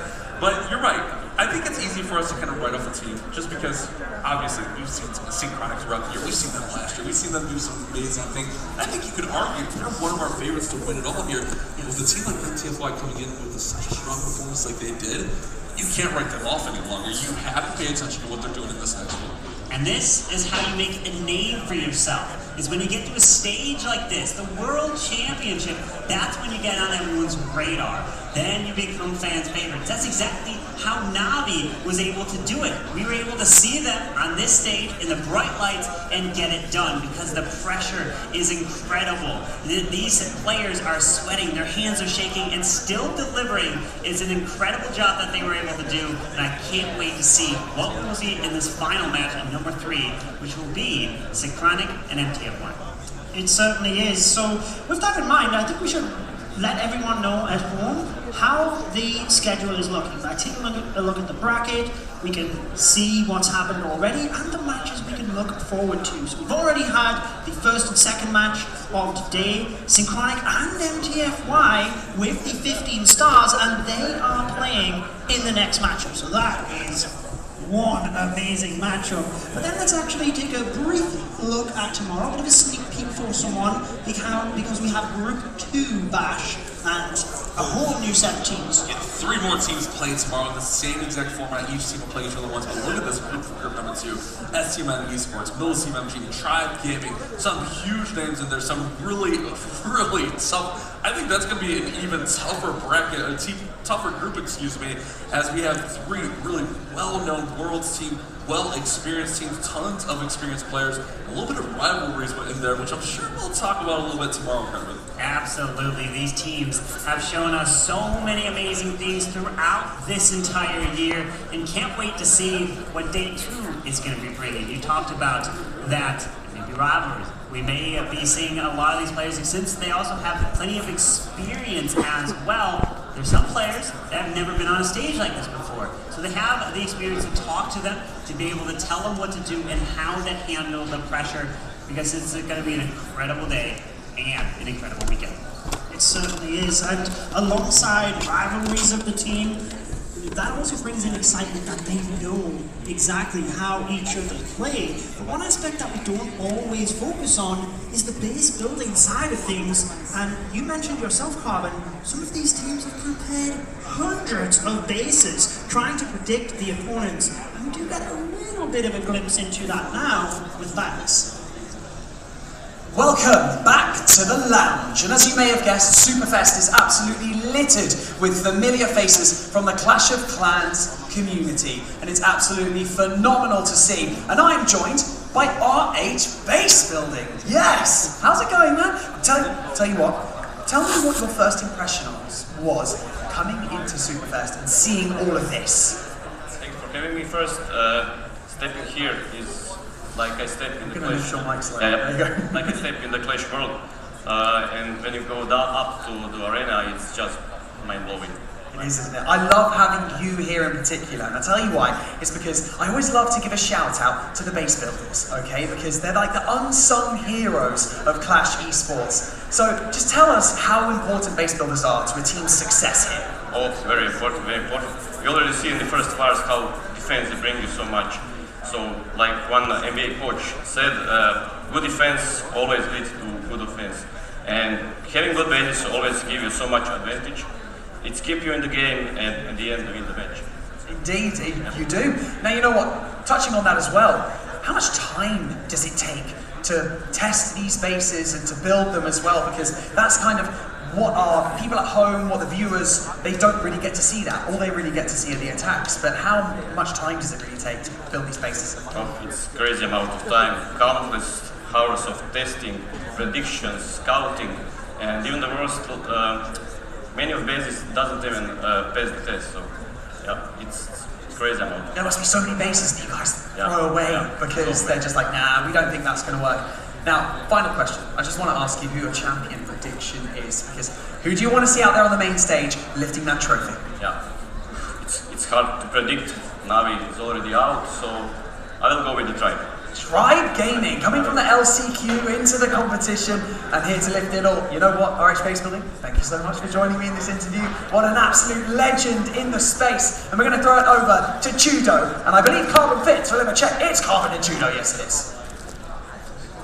But you're right. I think it's easy for us to kind of write off the team, just because, obviously, we've seen Synchronic throughout the year. We've seen them last year. We've seen them do some amazing things. I think you could argue they're one of our favorites to win it all here. And with a team like MTFY coming in with such a strong performance like they did, you can't write them off any longer. You have to pay attention to what they're doing in this next one. And this is how you make a name for yourself, is when you get to a stage like this, the World Championship, that's when you get on everyone's radar. Then you become fans' favorites. That's exactly how Na'Vi was able to do it. We were able to see them on this stage in the bright lights and get it done because the pressure is incredible. These players are sweating, their hands are shaking, and still delivering is an incredible job that they were able to do. And I can't wait to see what we'll see in this final match at #3, which will be Synchronic and MTF1. It certainly is. So with that in mind, I think we should let everyone know at home how the schedule is looking. By taking a look at the bracket, we can see what's happened already and the matches we can look forward to. So we've already had the first and second match of today, Synchronic and MTFY with the 15 stars, and they are playing in the next matchup. So that is one amazing matchup. But then let's actually take a brief look at tomorrow, a bit of a sneak peek for someone, because we have Group 2 Bash and a whole new set of teams. Yeah, 3 more teams playing tomorrow in the same exact format. Each team will play each other once, but look at this group for group #2. STM Esports, Millicom MG, Tribe Gaming, some huge names in there, some really, really tough. I think that's going to be an even tougher bracket, tougher group, as we have 3 really well-known worlds team, well-experienced teams, tons of experienced players, a little bit of rivalries in there, which I'm sure we'll talk about a little bit tomorrow, Kevin. Absolutely. These teams have shown us so many amazing things throughout this entire year, and can't wait to see what Day 2 is going to be bringing. You talked about that, maybe rivalries. We may be seeing a lot of these players, since they also have plenty of experience as well. There's some players that have never been on a stage like this before, so they have the experience to talk to them, to be able to tell them what to do and how to handle the pressure, because it's going to be an incredible day and an incredible weekend. It certainly is, and alongside rivalries of the team, that also brings in excitement that they know exactly how each other play. But one aspect that we don't always focus on is the base building side of things. And you mentioned yourself, Carbon, some of these teams have prepared hundreds of bases trying to predict the opponents. And we do get a little bit of a glimpse into that now with Vax. Welcome back to the lounge, and as you may have guessed, Superfest is absolutely littered with familiar faces from the Clash of Clans community, and it's absolutely phenomenal to see. And I'm joined by RH Base Building. Yes! How's it going, man? Tell you what, tell me what your first impression was coming into Superfest and seeing all of this. Thanks for having me first. Stepping here is like I step in the Clash. Like I step in the Clash world, and when you go down up to the arena, it's just mind-blowing. It is, isn't it? I love having you here in particular, and I'll tell you why. It's because I always love to give a shout out to the base builders, okay? Because they're like the unsung heroes of Clash Esports. So just tell us how important base builders are to a team's success here. Oh, very important, very important. We already see in the first hours how defense they bring you so much. So, like one NBA coach said, good defense always leads to good offense. And having good bases always give you so much advantage. It's keep you in the game and at the end win the match. Indeed, you do. Now, you know what, touching on that as well, how much time does it take to test these bases and to build them as well? Because that's kind of what our people at home, what the viewers, they don't really get to see that. All they really get to see are the attacks. But how much time does it really take to build these bases? Oh, it's crazy amount of time. Countless hours of testing, predictions, scouting, and even the worst many of bases doesn't even pass the test. So yeah, it's crazy amount. There must be so many bases that you guys throw away because they're just like, nah, we don't think that's going to work. Now, final question. I just want to ask you who your champion prediction is, because who do you want to see out there on the main stage lifting that trophy? Yeah, it's hard to predict. Navi is already out, so I will go with the Tribe. Tribe Gaming, coming from the LCQ into the competition and here to lift it all. You know what, RH Space Building, thank you so much for joining me in this interview. What an absolute legend in the space. And we're going to throw it over to Judo. And I believe Carbon Fit, so let me check. It's Carbon and Judo, yes it is.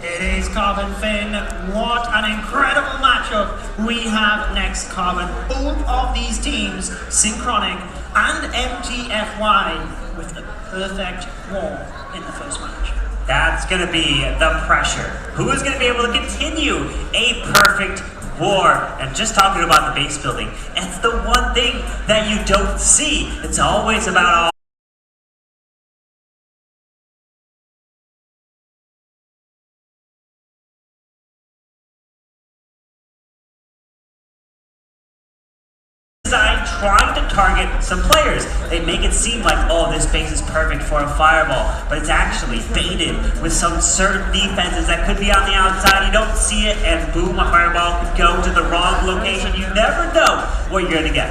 It is Carbon Finn. What an incredible matchup we have next, Carbon. Both of these teams, Synchronic and MTFY, with the perfect war in the first match. That's going to be the pressure. Who is going to be able to continue a perfect war? And just talking about the base building, it's the one thing that you don't see. It's always about all trying to target some players. They make it seem like, oh, this base is perfect for a fireball, but it's actually baited with some certain defenses that could be on the outside. You don't see it, and boom, a fireball could go to the wrong location. You never know what you're gonna get.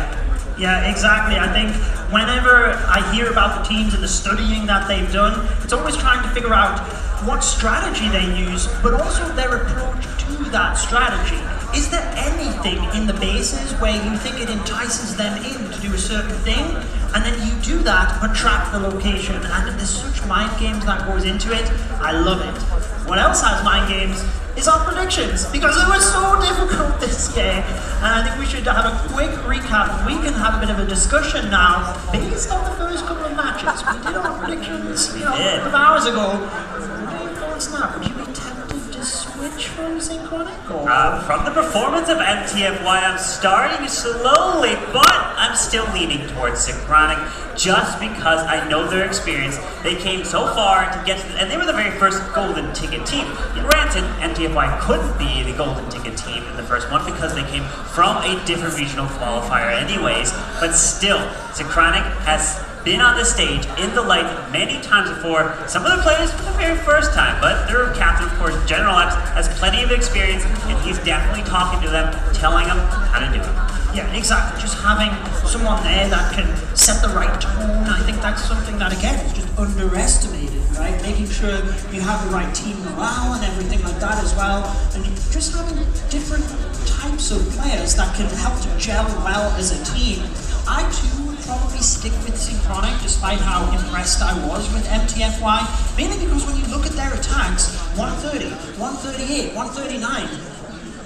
Yeah, exactly. I think whenever I hear about the teams and the studying that they've done, it's always trying to figure out what strategy they use, but also their approach to that strategy. Is there anything in the bases where you think it entices them in to do a certain thing, and then you do that but track the location, and there's such mind games that goes into it. I love it. What else has mind games is our predictions, because it was so difficult this game, and I think we should have a quick recap. We can have a bit of a discussion now based on the first couple of matches. We did our predictions, a couple of hours ago. What are your thoughts now? Would you be tempted to switch from Synchronic? From the performance of MTFY, I'm starting slowly, but I'm still leaning towards Synchronic just because I know their experience. They came so far to get to and they were the very first golden ticket team. Granted, MTFY couldn't be the golden ticket team in the first one because they came from a different regional qualifier anyways, but still, Synchronic has been on the stage in the light many times before. Some of the players for the very first time, but their captain, of course, General X, has plenty of experience, and he's definitely talking to them, telling them how to do it. Yeah, exactly. Just having someone there that can set the right tone, I think that's something that, again, is just underestimated, right? Making sure you have the right team morale and everything like that as well, and just having different types of players that can help to gel well as a team. I too would probably stick with Synchronic, despite how impressed I was with MTFY, mainly because when you look at their attacks, 130, 138, 139,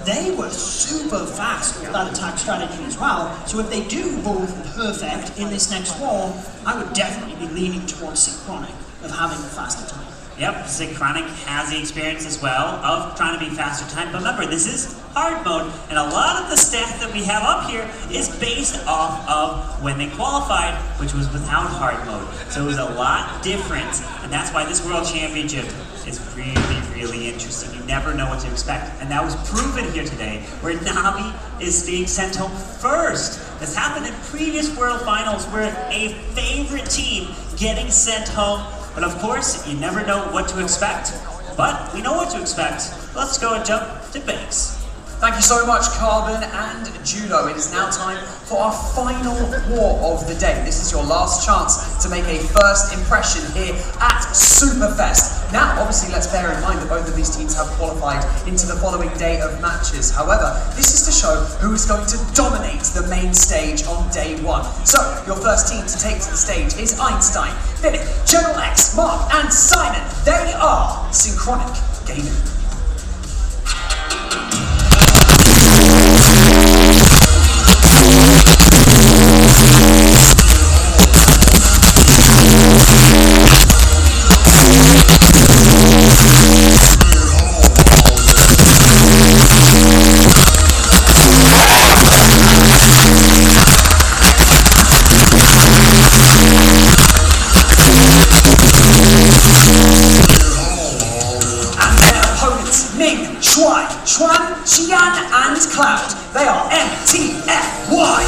they were super fast with that attack strategy as well. So if they do both perfect in this next war, I would definitely be leaning towards Synchronic of having the fast attack. Yep, Synchronic has the experience as well of trying to be faster time. But remember, this is hard mode, and a lot of the stats that we have up here is based off of when they qualified, which was without hard mode. So it was a lot different, and that's why this World Championship is really, really interesting. You never know what to expect. And that was proven here today, where Navi is being sent home first. This happened in previous World Finals, where a favorite team getting sent home. But of course, you never know what to expect, but we know what to expect. Let's go and jump to base. Thank you so much, Carbon and Judo. It is now time for our final war of the day. This is your last chance to make a first impression here at Superfest. Now, obviously, let's bear in mind that both of these teams have qualified into the following day of matches. However, this is to show who is going to dominate the main stage on day one. So, your first team to take to the stage is Einstein, Philip, General X, Mark, and Simon. They are Synchronic Gaming. Kai, Chuan, Xian, and Cloud. They are MTFY.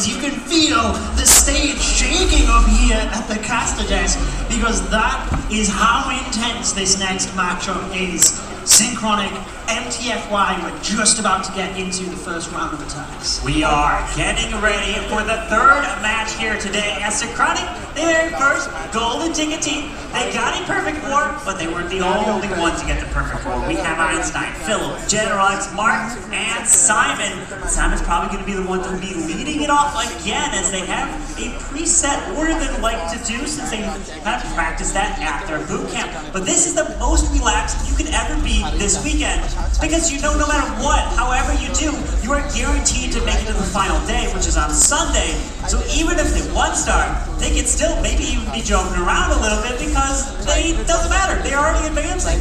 You can feel the stage shaking up here at the caster desk because that is how intense this next matchup is. Synchronic, MTFY, we're just about to get into the first round of attacks. We are getting ready for the third match here today. As Synchronic, they very first golden ticket team. They got a perfect war, but they weren't the only ones to get the perfect war. We have Einstein, Philip, General X, Martin, and Simon. Simon's probably going to be the one to be leading it off again, as they have a preset order they like to do since they have practiced that after boot camp. But this is the most relaxed you could ever be this weekend, because you know no matter what, however you do, you are guaranteed to make it to the final day, which is on Sunday. So even if they one-star, they can still maybe even be joking around a little bit because it doesn't matter, they're already advancing.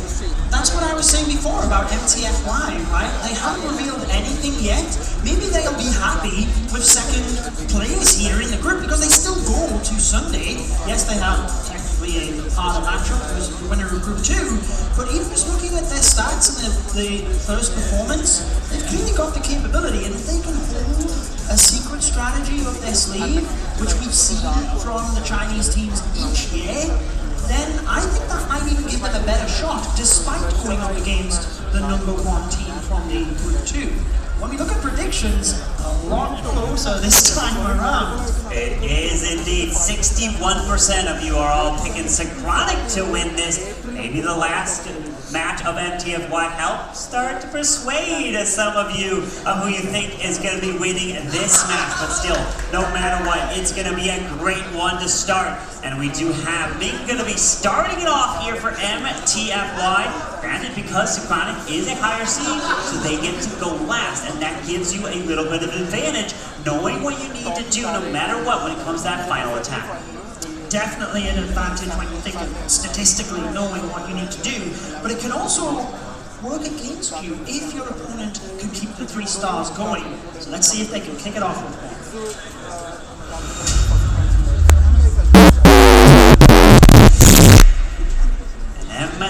That's what I was saying before about MTFY, right? They haven't revealed anything yet. Maybe they'll be happy with second place here in the group because they still go to Sunday. Yes, they have technically a harder matchup because the winner of Group 2, but even just looking at their stats and the first performance, they've clearly got the capability, and if they can hold a secret strategy up their sleeve, which we've seen from the Chinese teams each year, then I think that might even give them a better shot, despite going up against the #1 team from the Group 2. When we look at predictions, a lot closer this time around. It is indeed. 61% of you are all picking Synchronic to win this. Maybe the last match of MTFY helped start to persuade some of you of who you think is going to be winning this match. But still, no matter what, it's going to be a great one to start. And we do have Ming going to be starting it off here for MTFY. Granted, because Synchronic is a higher seed, so they get to go last. And that gives you a little bit of an advantage, knowing what you need to do no matter what when it comes to that final attack. Definitely an advantage when you think of statistically knowing what you need to do, but it can also work against you if your opponent can keep the 3 stars going. So let's see if they can kick it off with one.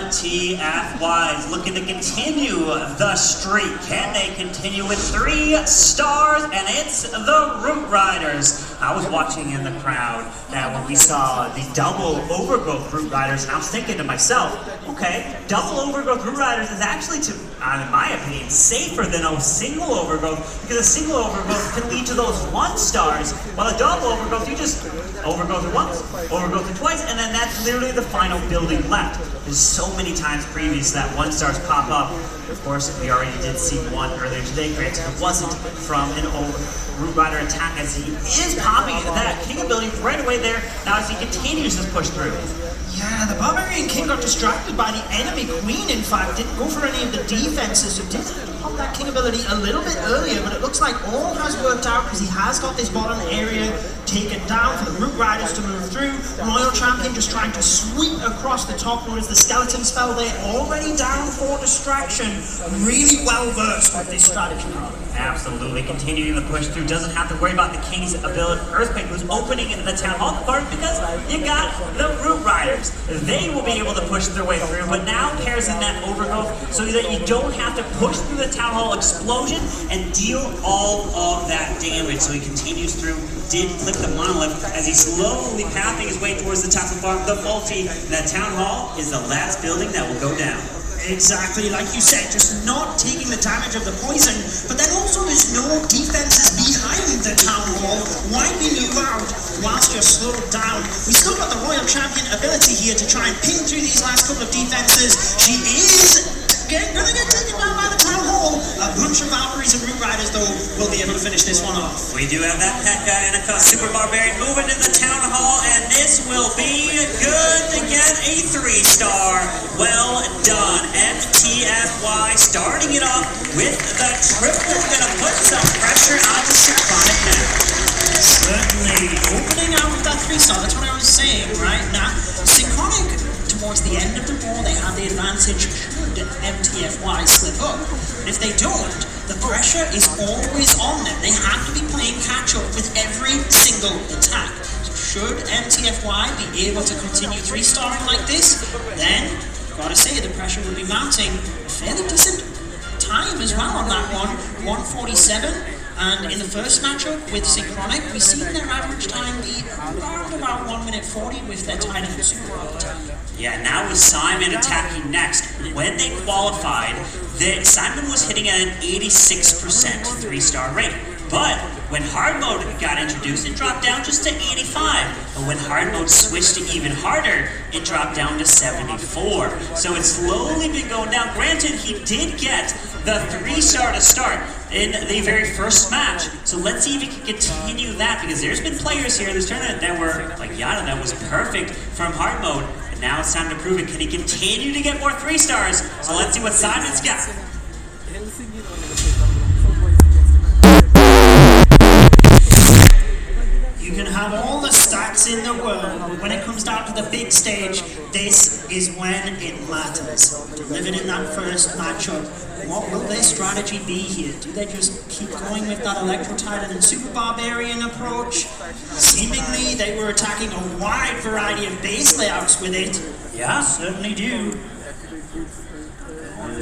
MTFY is looking to continue the streak. Can they continue with 3 stars? And it's the Root Riders. I was watching in the crowd that when we saw the double overgrowth Root Riders, and I was thinking to myself, okay, double overgrowth Root Riders is actually, in my opinion, safer than a single overgrowth, because a single overgrowth can lead to those 1 stars, while a double overgrowth, you just overgrowth it once, overgrowth it twice, and then that's literally the final building left. There's so many times previous that 1 stars pop up. Of course, we already did see one earlier today. Granted, it wasn't from an Root Rider attack, as he is popping that King ability right away there. Now as he continues his push through. Yeah, the Barbarian King got distracted by the enemy Queen, in fact. Didn't go for any of the defenses, so did pop that King ability a little bit earlier, but it looks like all has worked out because he has got this bottom area taken down for the Root Riders to move through. Royal Champion just trying to sweep across the top. Notice the skeleton spell there, already down for distraction. Really well versed with this strategy. Absolutely, continuing the push through. Doesn't have to worry about the King's ability. Earthquake, who's opening into the Town Hall part, because you got the Root Riders. They will be able to push their way through, but now Care's in that overgrowth so that you don't have to push through the Town Hall explosion and deal all of that damage. So he continues through, did click the monolith as he's slowly pathing his way towards the Tassel Farm, the multi. That Town Hall is the last building that will go down. Exactly, like you said, just not taking the damage of the poison, but then also there's no defenses behind the Town Hall. Why be you out whilst you're slowed down? We still got the Royal Champion ability here to try and ping through these last couple of defenses. She is gonna get taken down by the Town Hall. A bunch of Valkyries and Root Riders, though, will be able to finish this one off. We do have that P.E.K.K.A and a Super Barbarian moving to the Town Hall, and this will be good to get a 3-star. Well done. MTFY starting it off with the triple. Gonna put some pressure onto Synchronic now. Certainly. Opening out with that 3-star, that's what I was saying, right? Now, Synchronic, towards the end of the war, they had the advantage should MTFY slip up. But if they don't, the pressure is always on them. They have to be playing catch-up with every single attack. So should MTFY be able to continue 3-starring like this, then, gotta say, the pressure will be mounting. A fairly decent time as well on that one, 147. And in the first matchup with Synchronic, we've seen their average time be around about 1 minute 40 with their Titan and Super Bowl time. Yeah, now with Simon attacking next. When they qualified, Simon was hitting at an 86% 3-star rate. But when hard mode got introduced, it dropped down just to 85. But when hard mode switched to even harder, it dropped down to 74. So it's slowly been going down. Granted, he did get the 3-star to start in the very first match. So let's see if he can continue that, because there's been players here in this tournament that were, like Yana, that was perfect from hard mode. And now it's time to prove it. Can he continue to get more 3-stars? So let's see what Simon's got. You can have all the stats in the world, but when it comes down to the big stage, this is when it matters. Delivered in that first matchup. What will their strategy be here? Do they just keep going with that Electro Titan and Super Barbarian approach? Seemingly, they were attacking a wide variety of base layouts with it. Yeah, certainly do.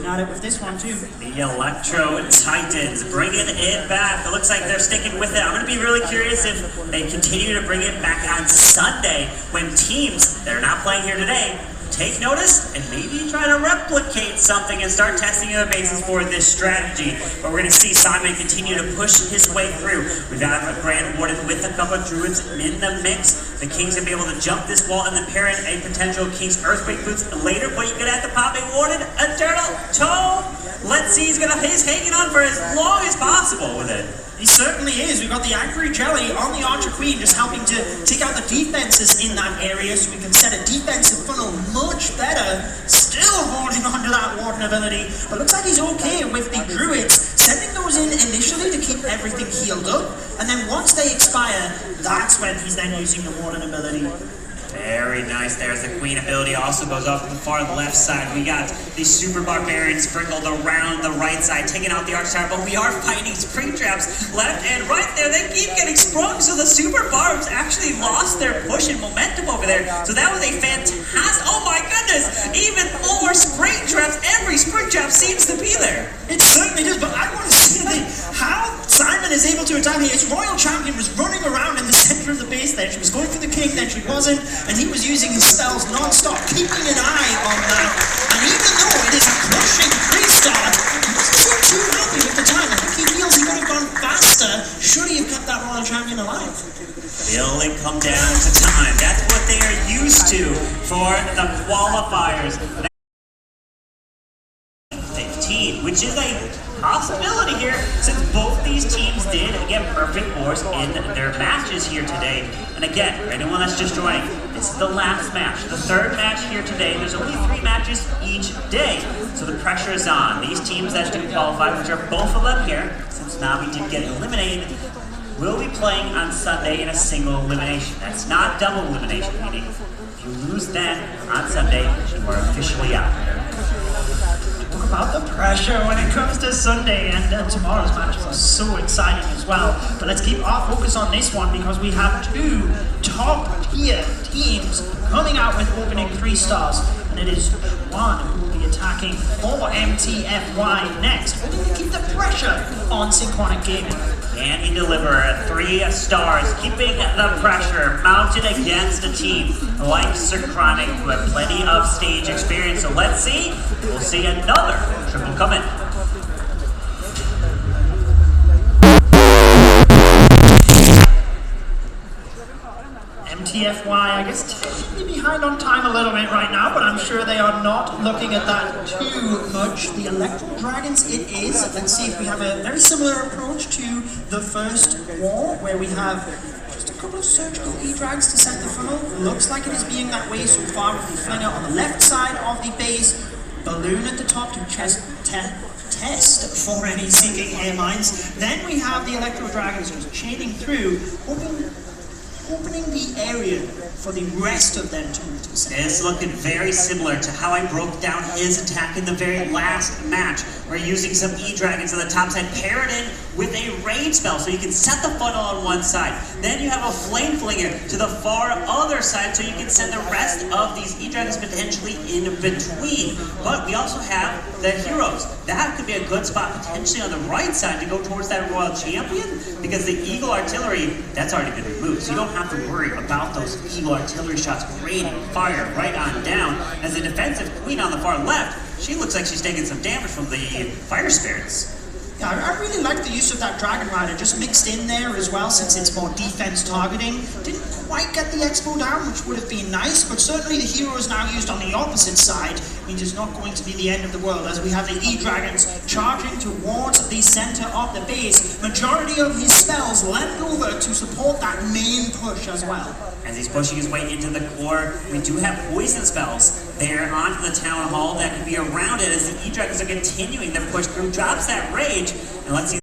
At it with this one too. The Electro Titans bringing it back. It looks like they're sticking with it. I'm going to be really curious if they continue to bring it back on Sunday when teams that are not playing here today take notice and maybe try to replicate something and start testing the basis for this strategy. But we're going to see Simon continue to push his way through. We've got a Grand Warden with a couple of Druids in the mix. The King's going to be able to jump this wall and then pair in a potential King's Earthquake Boots later. But you're going to have to pop a Warden, a Turtle, Toe. Let's see, he's hanging on for as long as possible with it. He certainly is. We've got the Angry Jelly on the Archer Queen, just helping to take out the defenses in that area so we can set a defensive funnel much better. Still holding on to that Warden ability, but looks like he's okay with the Druids, sending those in initially to keep everything healed up, and then once they expire, that's when he's then using the Warden ability. Very nice. There's the Queen ability. Also goes off to the far left side. We got the Super Barbarian sprinkled around the right side, taking out the Archtower, but we are fighting spring traps left and right there. They keep getting sprung, so the Super Barbs actually lost their push and momentum over there. So that was a fantastic, oh my goodness, even more spring traps. Every spring trap seems to be there. It certainly does, but I want to see how Simon is able to attack here. His Royal Champion was running around in the center of the base there. She was going for the King, then she wasn't. And he was using his spells non-stop, keeping an eye on that. And even though it is a crushing 3-star, he doesn't seem too happy with the time. I think he feels he would have gone faster should he have kept that Royal Champion alive. Will it come down to time? That's what they are used to for the qualifiers. 15, which is a possibility here, since both these teams did get perfect wars in their matches here today. And again, for anyone that's just joining, this is the last match, the third match here today. There's only 3 matches each day, so the pressure is on. These teams that do qualify, which are both of them here, since Navi did get eliminated, will be playing on Sunday in a single elimination. That's not double elimination, meaning if you lose then on Sunday, you are officially out. About the pressure when it comes to Sunday, and tomorrow's matches are so exciting as well. But let's keep our focus on this one because we have 2 top-tier teams coming out with opening 3-stars, and it is one who will be attacking for MTFY next. We're going to keep the pressure on Synchronic Gaming. Can he deliver 3 stars, keeping the pressure mounted against a team like Synchronic, who have plenty of stage experience? So let's see. We'll see another triple coming. TFY, I guess, technically behind on time a little bit right now, but I'm sure they are not looking at that too much. The Electro Dragons it is. Let's see if we have a very similar approach to the first war, where we have just a couple of surgical E-Drags to set the funnel. Looks like it is being that way so far with the Flinger on the left side of the base, Balloon at the top to test for any sinking air mines. Then we have the Electro Dragons just chaining through, opening the area for the rest of them to move to the center. It's looking very similar to how I broke down his attack in the very last match. We're using some E-Dragons on the top side, pair it in with a raid spell, so you can set the funnel on one side. Then you have a Flame Flinger to the far other side, so you can send the rest of these E-Dragons potentially in between. But we also have the heroes. That could be a good spot potentially on the right side to go towards that Royal Champion, because the Eagle Artillery, that's already been removed, so you don't have to worry about those Eagle Artillery shots raining fire right on down. As the defensive queen on the far left, she looks like she's taking some damage from the fire spirits. Yeah, I really like the use of that Dragon Rider just mixed in there as well, since it's more defense targeting. Didn't quite get the Expo down, which would have been nice, but certainly the hero is now used on the opposite side. Means it's not going to be the end of the world, as we have the E-Dragons charging towards the center of the base. Majority of his spells left over to support that main push as well. As he's pushing his way into the core, we do have poison spells there onto the Town Hall that can be around it as the E-Dragons are continuing their push through. Drops that rage, and let's see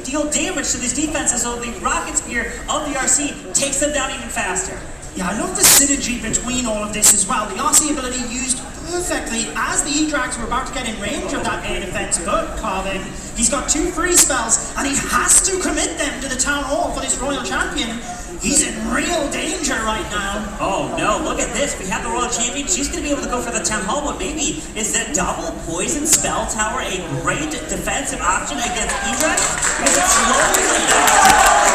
deal damage to these defenses, so the Rocket Spear of the RC takes them down even faster. Yeah, I love the synergy between all of this as well. The RC ability used perfectly as the E-Drags were about to get in range of that air defense, but Carvin, he's got 2 free spells, and he has to commit them to the Town Hall for this Royal Champion. He's in real danger right now. Oh no, look at this. We have the Royal Champion. She's going to be able to go for the Town Hall, but maybe is that double poison spell tower a great defensive option against E-Drags? Because it slows them down.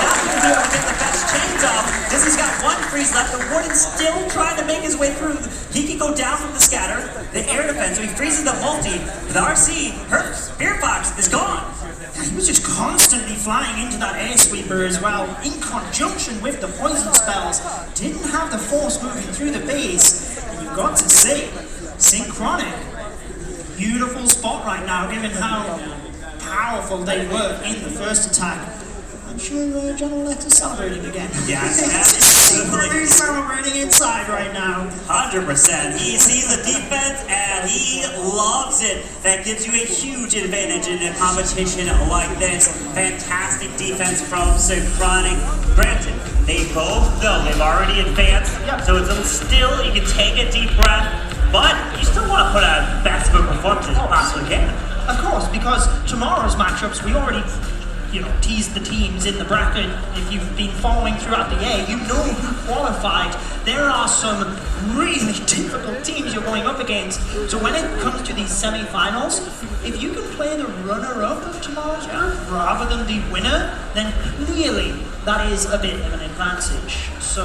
Not going to be able to get the best chains off. This has got 1 freeze left. The Warden's still trying to make his way through. He can go down from the scatter, the air defense, so he freezes the multi. The RC, her Spear Fox is gone. He was just constantly flying into that air sweeper as well, in conjunction with the poison spells. Didn't have the force moving through the base, and you've got to say, Synchronic, beautiful spot right now, given how powerful they were in the first attack. I'm sure General Lex is celebrating again. Yes, absolutely. He's celebrating inside right now. 100%. He sees the defense and he loves it. That gives you a huge advantage in a competition like this. Fantastic defense from Synchronic. Granted, they both know they've already advanced, so it's still, you can take a deep breath, but you still want to put a best of a performance as you possibly can. Of course, because tomorrow's matchups, we already teased the teams in the bracket. If you've been following throughout the year, you know who qualified. There are some really difficult teams you're going up against. So when it comes to these semi-finals, if you can play the runner-up of tomorrow's group rather than the winner, then clearly that is a bit of an advantage. So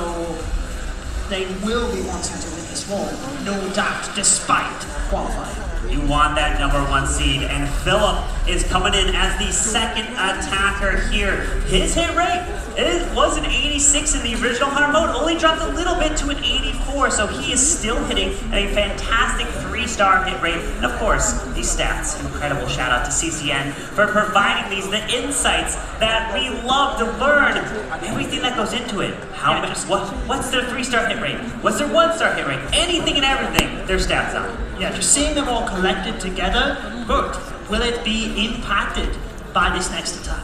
they will be wanting to win this war, no doubt, despite qualifying. You want that #1 seed, and Philip is coming in as the second attacker here. His hit rate was an 86 in the original hard mode, only dropped a little bit to an 84, so he is still hitting at a fantastic 3-star hit rate. And of course, these stats, incredible shout out to CCN for providing these, the insights that we love to learn, everything that goes into it. What's their 3-star hit rate? What's their 1-star hit rate? Anything and everything, their stats on. Yeah, just seeing them all collected together, but will it be impacted by this next attack?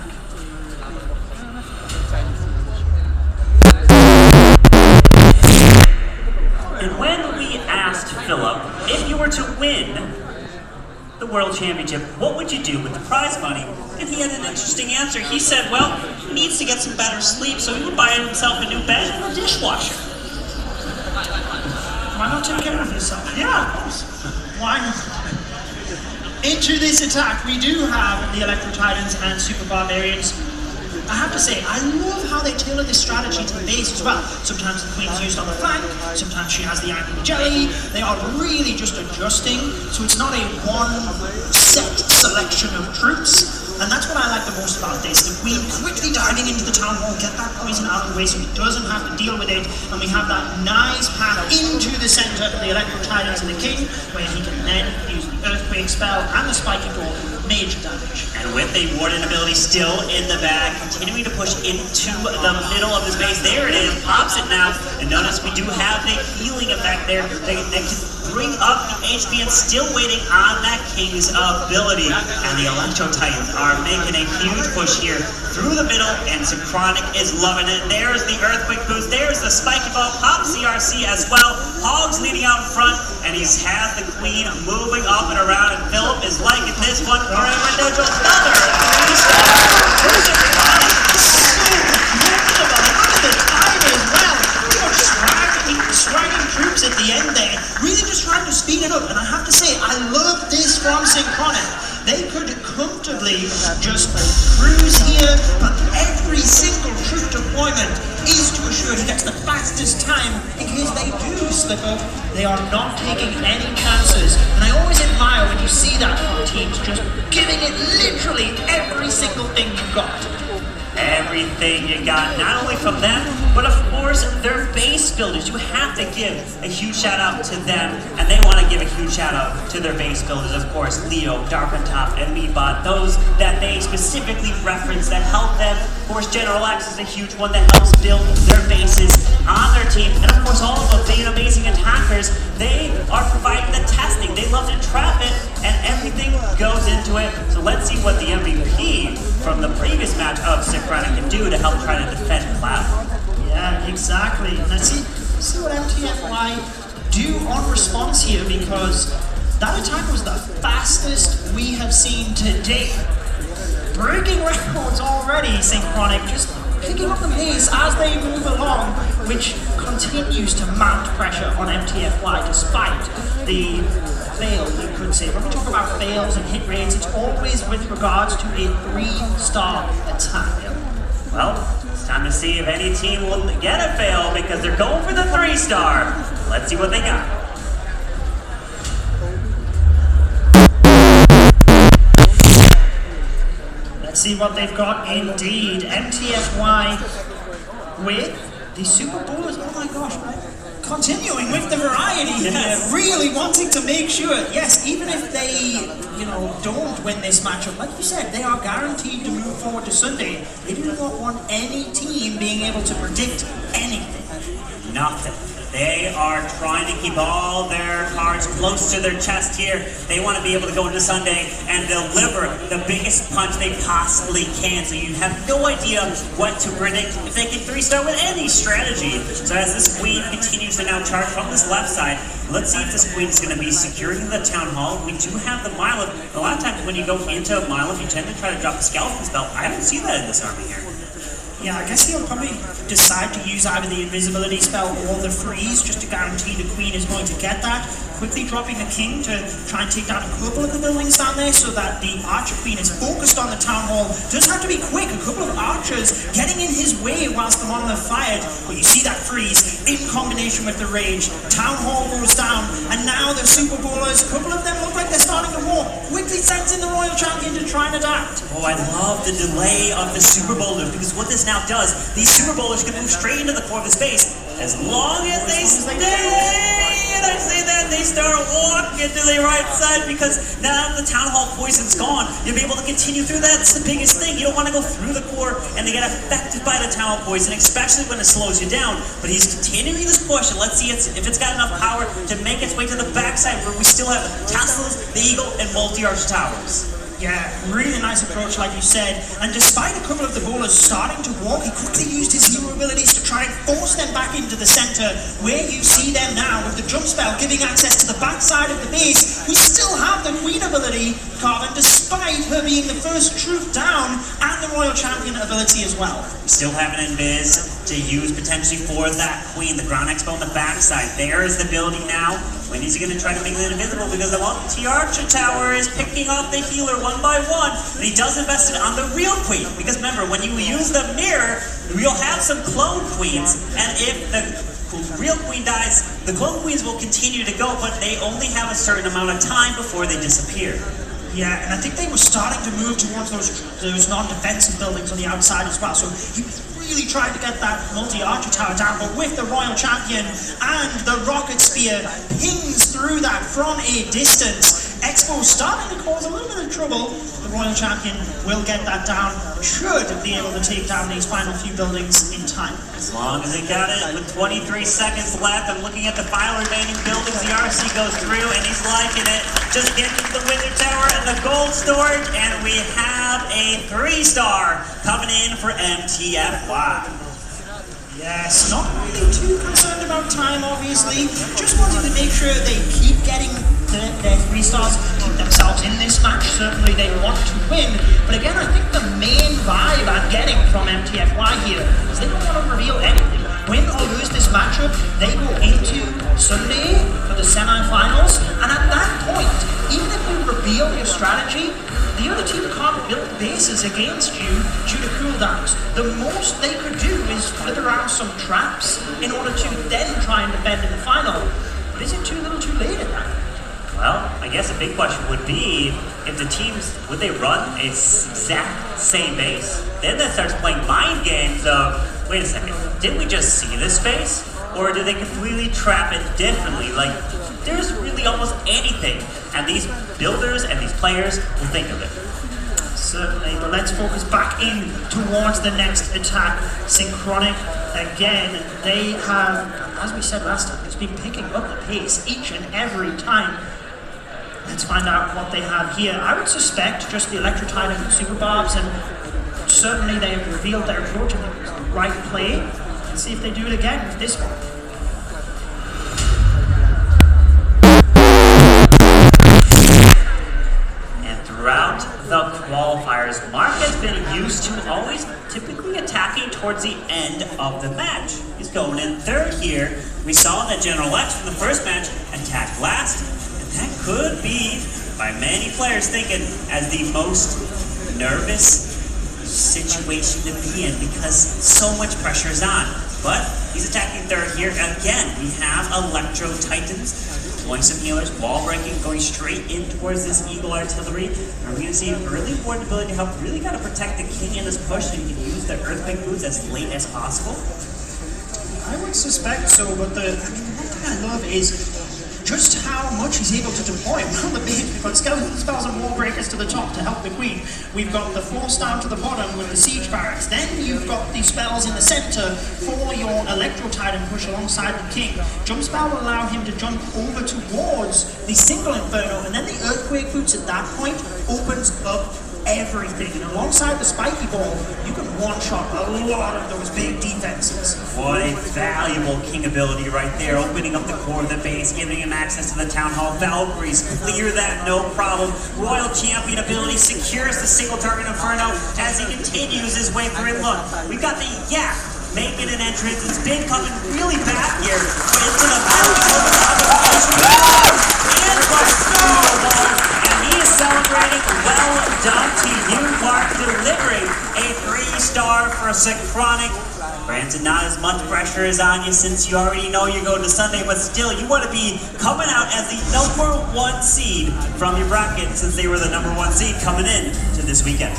And when we asked Philip if you were to win the World Championship, what would you do with the prize money? And he had an interesting answer. He said, well, he needs to get some better sleep, so he would buy himself a new bed and a dishwasher. Why not take care of yourself? Yeah, of course. Why not? Into this attack, we do have the Electro Titans and Super Barbarians. I have to say, I love how they tailor this strategy to the base as well. Sometimes the queen's used on the flank, sometimes she has the angry jelly. They are really just adjusting, so it's not a one set selection of troops. And that's what I like the most about this. The queen quickly diving into the town hall, get that poison out of the way so he doesn't have to deal with it. And we have that nice path into the center of the electro tidings of the king, where he can then use the earthquake spell and the spiky ball, major damage. And with a warden ability still in the bag, continuing to push into the middle of his base. There it is, pops it now. And notice we do have the healing effect there. They can bring up the HP and still waiting on that king's ability. And the Electro Titans are making a huge push here through the middle, and Synchronic is loving it. There's the Earthquake boost, there's the Spiky Ball, pop CRC as well. Hogs leading out in front, and he's had the queen moving up and around, and Philip is liking this one. Another 3-star. Swagging troops at the end there, really just trying to speed it up. And I have to say, I love this from Synchronic. They could comfortably just cruise here, but every single troop deployment is to assure he gets the fastest time in case they do slip up. They are not taking any chances. And I always admire when you see that from teams, just giving it literally every single thing you've got. Everything you got, not only from them, but of course their base builders. You have to give a huge shout out to them, and they want to give a huge shout out to their base builders, of course, Leo, Dark on Top, and Meatbot, those that they specifically reference that help them. Of course, General X is a huge one that helps build their bases on their team, and of course all of them being amazing attackers. They are providing the testing, they love to trap it, and everything goes into it. So let's see what the MVP from the previous match of Synchronic can do to help try to defend Cloud. Yeah, exactly. Let's see what MTFY do on response here, because that attack was the fastest we have seen to date. Breaking records already, Synchronic, just picking up the pace as they move along, which continues to mount pressure on MTFY despite the fail, you could say. When we talk about fails and hit rates, it's always with regards to a 3-star attack. Well, it's time to see if any team will get a fail, because they're going for the 3-star. Let's see what they got. Let's see what they've got indeed. MTFY with the Super Bowlers. Oh my gosh, right? Continuing with the variety here, really wanting to make sure, yes, even if they, don't win this matchup, like you said, they are guaranteed to move forward to Sunday. They do not want any team being able to predict anything. Nothing. They are trying to keep all their cards close to their chest here. They want to be able to go into Sunday and deliver the biggest punch they possibly can. So you have no idea what to predict if they can 3-star with any strategy. So as this queen continues to now charge from this left side, let's see if this queen is going to be securing the town hall. We do have the Miloth. A lot of times when you go into Miloth, you tend to try to drop the skeleton spell. I don't see that in this army here. Yeah, I guess he'll probably decide to use either the invisibility spell or the freeze just to guarantee the queen is going to get that. Quickly dropping the king to try and take down a couple of the buildings down there so that the archer queen is focused on the town hall. Does have to be quick. A couple of archers getting in his way whilst the monolith fired. But you see that freeze in combination with the rage. Town hall goes down, and now the Super Bowlers, a couple of them look like they're starting to walk. Quickly sends in the Royal Champion to try and adapt. Oh, I love the delay of the Super Bowlers, because what this now does, these Super Bowlers can move straight into the core of the space as long as they stay. And I say that they start walking to the right side, because now the town hall poison's gone, you'll be able to continue through. That's the biggest thing. You don't want to go through the core and they get affected by the town hall poison, especially when it slows you down. But he's continuing this push, and let's see if it's got enough power to make its way to the backside where we still have Teslas, the Eagle, and multi-arch towers. Yeah, really nice approach, like you said. And despite a couple of the bowlers starting to walk, he quickly used his hero abilities to try and force them back into the center, where you see them now with the jump spell giving access to the backside of the base. We still have the queen ability, Carvin, despite her being the first troop down, and the Royal Champion ability as well. We still have an invis. to use potentially for that queen. The ground expo on the backside. There is the ability now. Wendy's going to try to make it invisible because the Archer Tower is picking off the healer one by one. And he does invest it on the real queen. Because remember, when you use the mirror, you'll have some clone queens. And if the real queen dies, the clone queens will continue to go, but they only have a certain amount of time before they disappear. Yeah, and I think they were starting to move towards those non-defensive buildings on the outside as well. So he really tried to get that multi-archer tower down, but with the Royal Champion and the Rocket Spear pings through that from a distance, Expo starting to cause a little bit of trouble. The Royal Champion will get that down, should be able to take down these final few buildings in time. As long as he got it, with 23 seconds left, I'm looking at the final remaining buildings. The RC goes through, and he's liking it. Just getting to the Wither Tower and the gold storage, and we have a 3-star coming in for MTFY. Yes, not really too concerned about time, obviously. Just wanted to make sure they keep getting their 3 stars, keep themselves in this match. Certainly they want to win, but again, I think the main vibe I'm getting from MTFY here is they don't want to reveal anything. Win or lose this matchup, they go into Sunday for the semi-finals, and at that point, even if you reveal your strategy, the other team can't build bases against you due to cooldowns. The most they could do is flip around some traps in order to then try and defend in the final. But is it too little too late at that? Well, I guess a big question would be if the teams, would they run a exact same base? Then that starts playing mind games of, wait a second, didn't we just see this base? Or do they completely trap it differently? Like, there's really almost anything, and these builders and these players will think of it. Certainly, but let's focus back in towards the next attack. Synchronic, again, they have, as we said last time, just been picking up the pace each and every time. Let's find out what they have here. I would suspect just the Electro-Titan and Super Barbs, and certainly they have revealed their approach. I think it was the right play. Let's see if they do it again with this one. Throughout the qualifiers, Mark has been used to always typically attacking towards the end of the match. He's going in third here. We saw that General X from the first match attacked last, and that could be, by many players thinking, as the most nervous situation to be in because so much pressure is on. But he's attacking third here. Again, we have Electro Titans. Deploying some healers, wall breaking, going straight in towards this Eagle Artillery. Are we going to see an early warden ability to help really got to protect the king in this push so you can use the Earthquake boots as late as possible? I would suspect so, but the one thing I love is just how much he's able to deploy around the base. We've got skeleton spells and wall breakers to the top to help the queen. We've got the force down to the bottom with the siege barracks. Then you've got the spells in the center for your Electro Titan push alongside the king. Jump spell will allow him to jump over towards the single inferno, and then the earthquake boots at that point opens up everything. And alongside the spiky ball, you can one-shot a lot of those big defenses. What a valuable king ability right there, opening up the core of the base, giving him access to the Town Hall. Valkyries, clear that, no problem. Royal Champion ability secures the single target Inferno as he continues his way through. Look, we've got the Yak making an entrance. It's been coming really back here, but it's in a and he is celebrating. Well done to you, Mark, delivering a 3-star for Synchronic. Granted, not as much pressure is on you since you already know you're going to Sunday, but still, you want to be coming out as the #1 seed from your bracket since they were the #1 seed coming in to this weekend.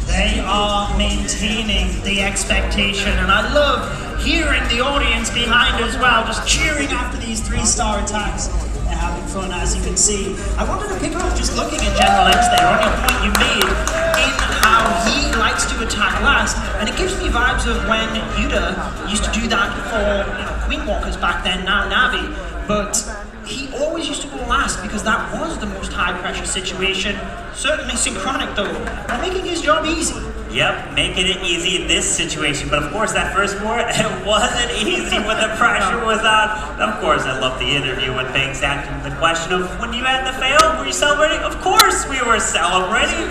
They are maintaining the expectation, and I love hearing the audience behind as well, just cheering after these 3-star attacks. They're having fun, as you can see. I wanted to pick up just looking at General X there on your point you made in how he likes to attack last, and it gives me vibes of when Yuta used to do that for Queen Walkers back then, now Navi, but he always used to go last because that was the most high-pressure situation. Certainly Synchronic, though, by making his job easy. Yep, making it easy in this situation. But of course, that first war, it wasn't easy when the pressure was on. Of course, I love the interview when Banks asked him the question of, when you had to fail, were you celebrating? Of course we were celebrating.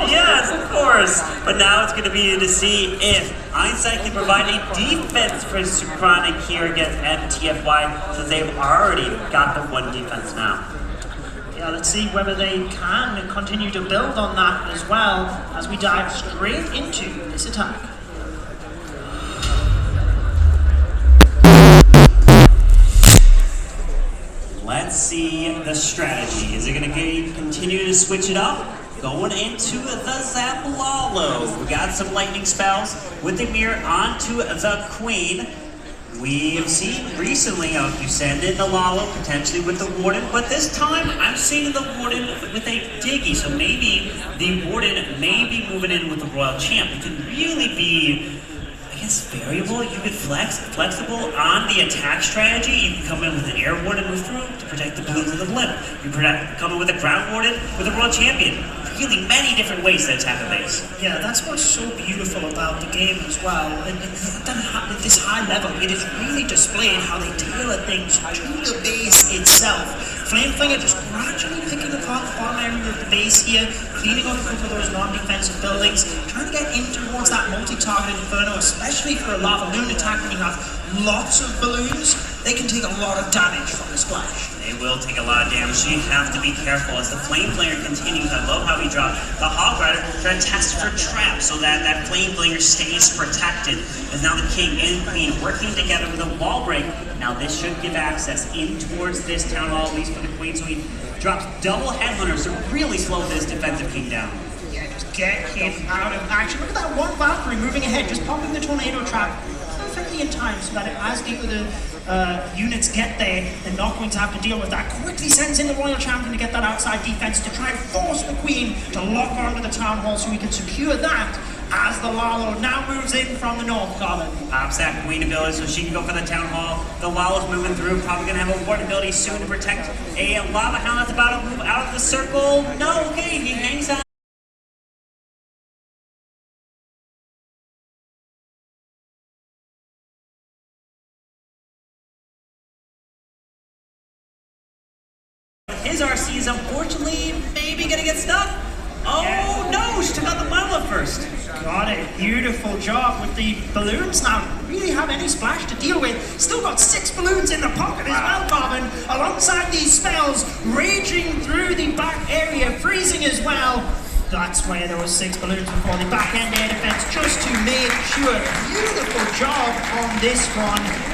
Yes, of course. But now it's going to be to see if Einstein can provide a defense for Suchronic here against MTFY, so they've already got the one defense now. Yeah, let's see whether they can continue to build on that as well as we dive straight into this attack. Let's see the strategy. Is it going to continue to switch it up? Going into the Zapalalo. We got some lightning spells with the mirror onto the Queen. We've seen recently, you send in the Lalo, potentially with the Warden, but this time I'm seeing the Warden with a Diggy, so maybe the Warden may be moving in with the Royal Champ. It can really be, I guess, variable. You could flexible on the attack strategy. You can come in with an Air Warden move through to protect the balloons of the blimp. You can come in with a Ground Warden with a Royal Champion. Really many different ways to attack a base. Yeah, that's what's so beautiful about the game as well. And at this high level, it is really displayed how they tailor things to the base itself. Flameflinger just gradually picking apart the bottom area of the base here, cleaning up a couple of those non-defensive buildings, trying to get in towards that multi-target Inferno, especially for a Lava Loon attack when you have lots of balloons. They can take a lot of damage from the splash. They will take a lot of damage, so you have to be careful as the Flameflinger continues. I love how he dropped the Hog Rider trying to test for traps so that that Flameflinger stays protected. As now the King and Queen working together with a wall break. Now this should give access in towards this Town Hall, at least for the Queen, so he drops double Headhunters to really slow this defensive King down. Yeah, just get him out of action. Look at that one Valkyrie moving ahead, just popping the Tornado Trap perfectly in time so that as the other units get there, they're not going to have to deal with that. Quickly sends in the Royal Champion to get that outside defense to try and force the Queen to lock onto the Town Hall so we can secure that as the Lalo now moves in from the north, Colin. Pops that Queen ability so she can go for the Town Hall. The Lalo's moving through, probably going to have a Warden ability soon to protect a Lava Hound that's about to move out of the circle. No, okay, he hangs on. His RC is unfortunately maybe gonna get stuck. Oh no, she took out the Lava first. Got it. Beautiful job with the balloons now. Really have any splash to deal with. Still got 6 balloons in the pocket as well, Carbon. Alongside these spells, raging through the back area, freezing as well. That's where those 6 balloons before the back end air defense, just to make sure. Beautiful job on this one.